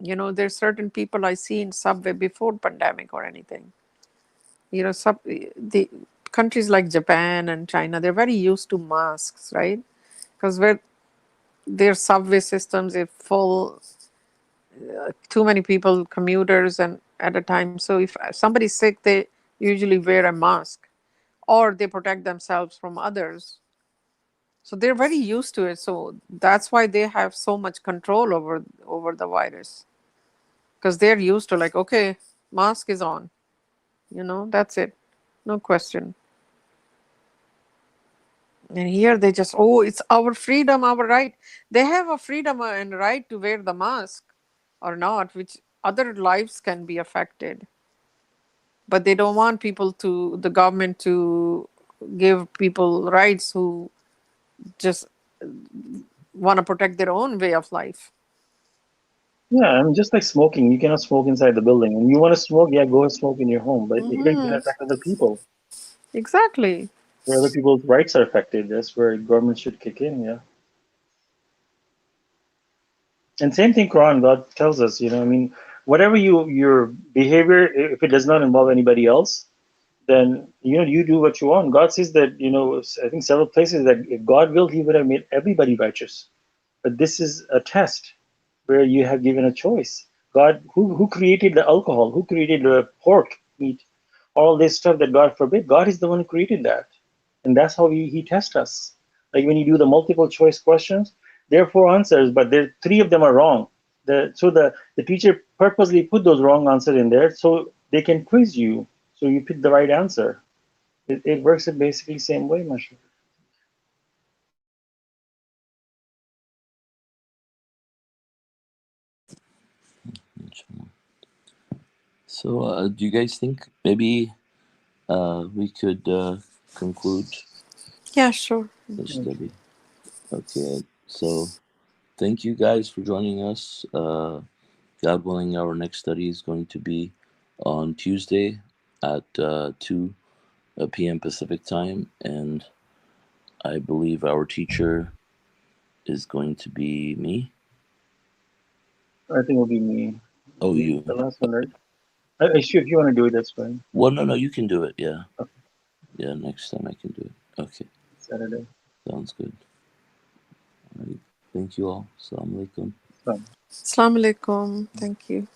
[SPEAKER 2] there's certain people I see in subway before pandemic or anything. The countries like Japan and China, they're very used to masks, right? Because where their subway systems are full, too many people, commuters, and at a time. So if somebody's sick, they usually wear a mask or they protect themselves from others. So they're very used to it. So that's why they have so much control over the virus, because they're used to, like, okay, mask is on, that's it, no question. And here they just, oh, it's our freedom, our right. They have a freedom and right to wear the mask or not, which other lives can be affected. But they don't want the government to give people rights who just want to protect their own way of life.
[SPEAKER 1] Yeah, I mean, just like smoking, you cannot smoke inside the building. And you want to smoke, yeah, go and smoke in your home. But here you're gonna
[SPEAKER 2] Hmm.
[SPEAKER 1] affect other people,
[SPEAKER 2] Exactly.
[SPEAKER 1] where other people's rights are affected. That's where government should kick in. Yeah. And same thing, Quran, God tells us, I mean, whatever your behavior, if it does not involve anybody else, then you do what you want. God says that, I think several places that if God willed, He would have made everybody righteous. But this is a test where you have given a choice. God, who created the alcohol? Who created the pork meat? All this stuff that God forbid. God is the one who created that, and that's how He tests us. Like when you do the multiple choice questions, there are four answers, but three of them are wrong. So the teacher purposely put those wrong answers in there so they can quiz you, so you pick the right answer. It works in basically same way, Masha.
[SPEAKER 3] So, do you guys think maybe we could conclude
[SPEAKER 2] Yeah, sure.
[SPEAKER 3] the study? Okay, so thank you guys for joining us. God willing, our next study is going to be on Tuesday at 2 p.m. Pacific time, and I believe our teacher is going to be me.
[SPEAKER 1] I think it'll be me.
[SPEAKER 3] Oh, you.
[SPEAKER 1] The last one, right? Actually, if you want to do it, that's fine.
[SPEAKER 3] Well, no, you can do it. Yeah.
[SPEAKER 1] Okay.
[SPEAKER 3] Yeah, next time I can do it. Okay,
[SPEAKER 1] Saturday.
[SPEAKER 3] sounds good. All right. Thank you all. Assalamu alaikum.
[SPEAKER 1] Fine.
[SPEAKER 2] Assalamu alaikum. Thank you.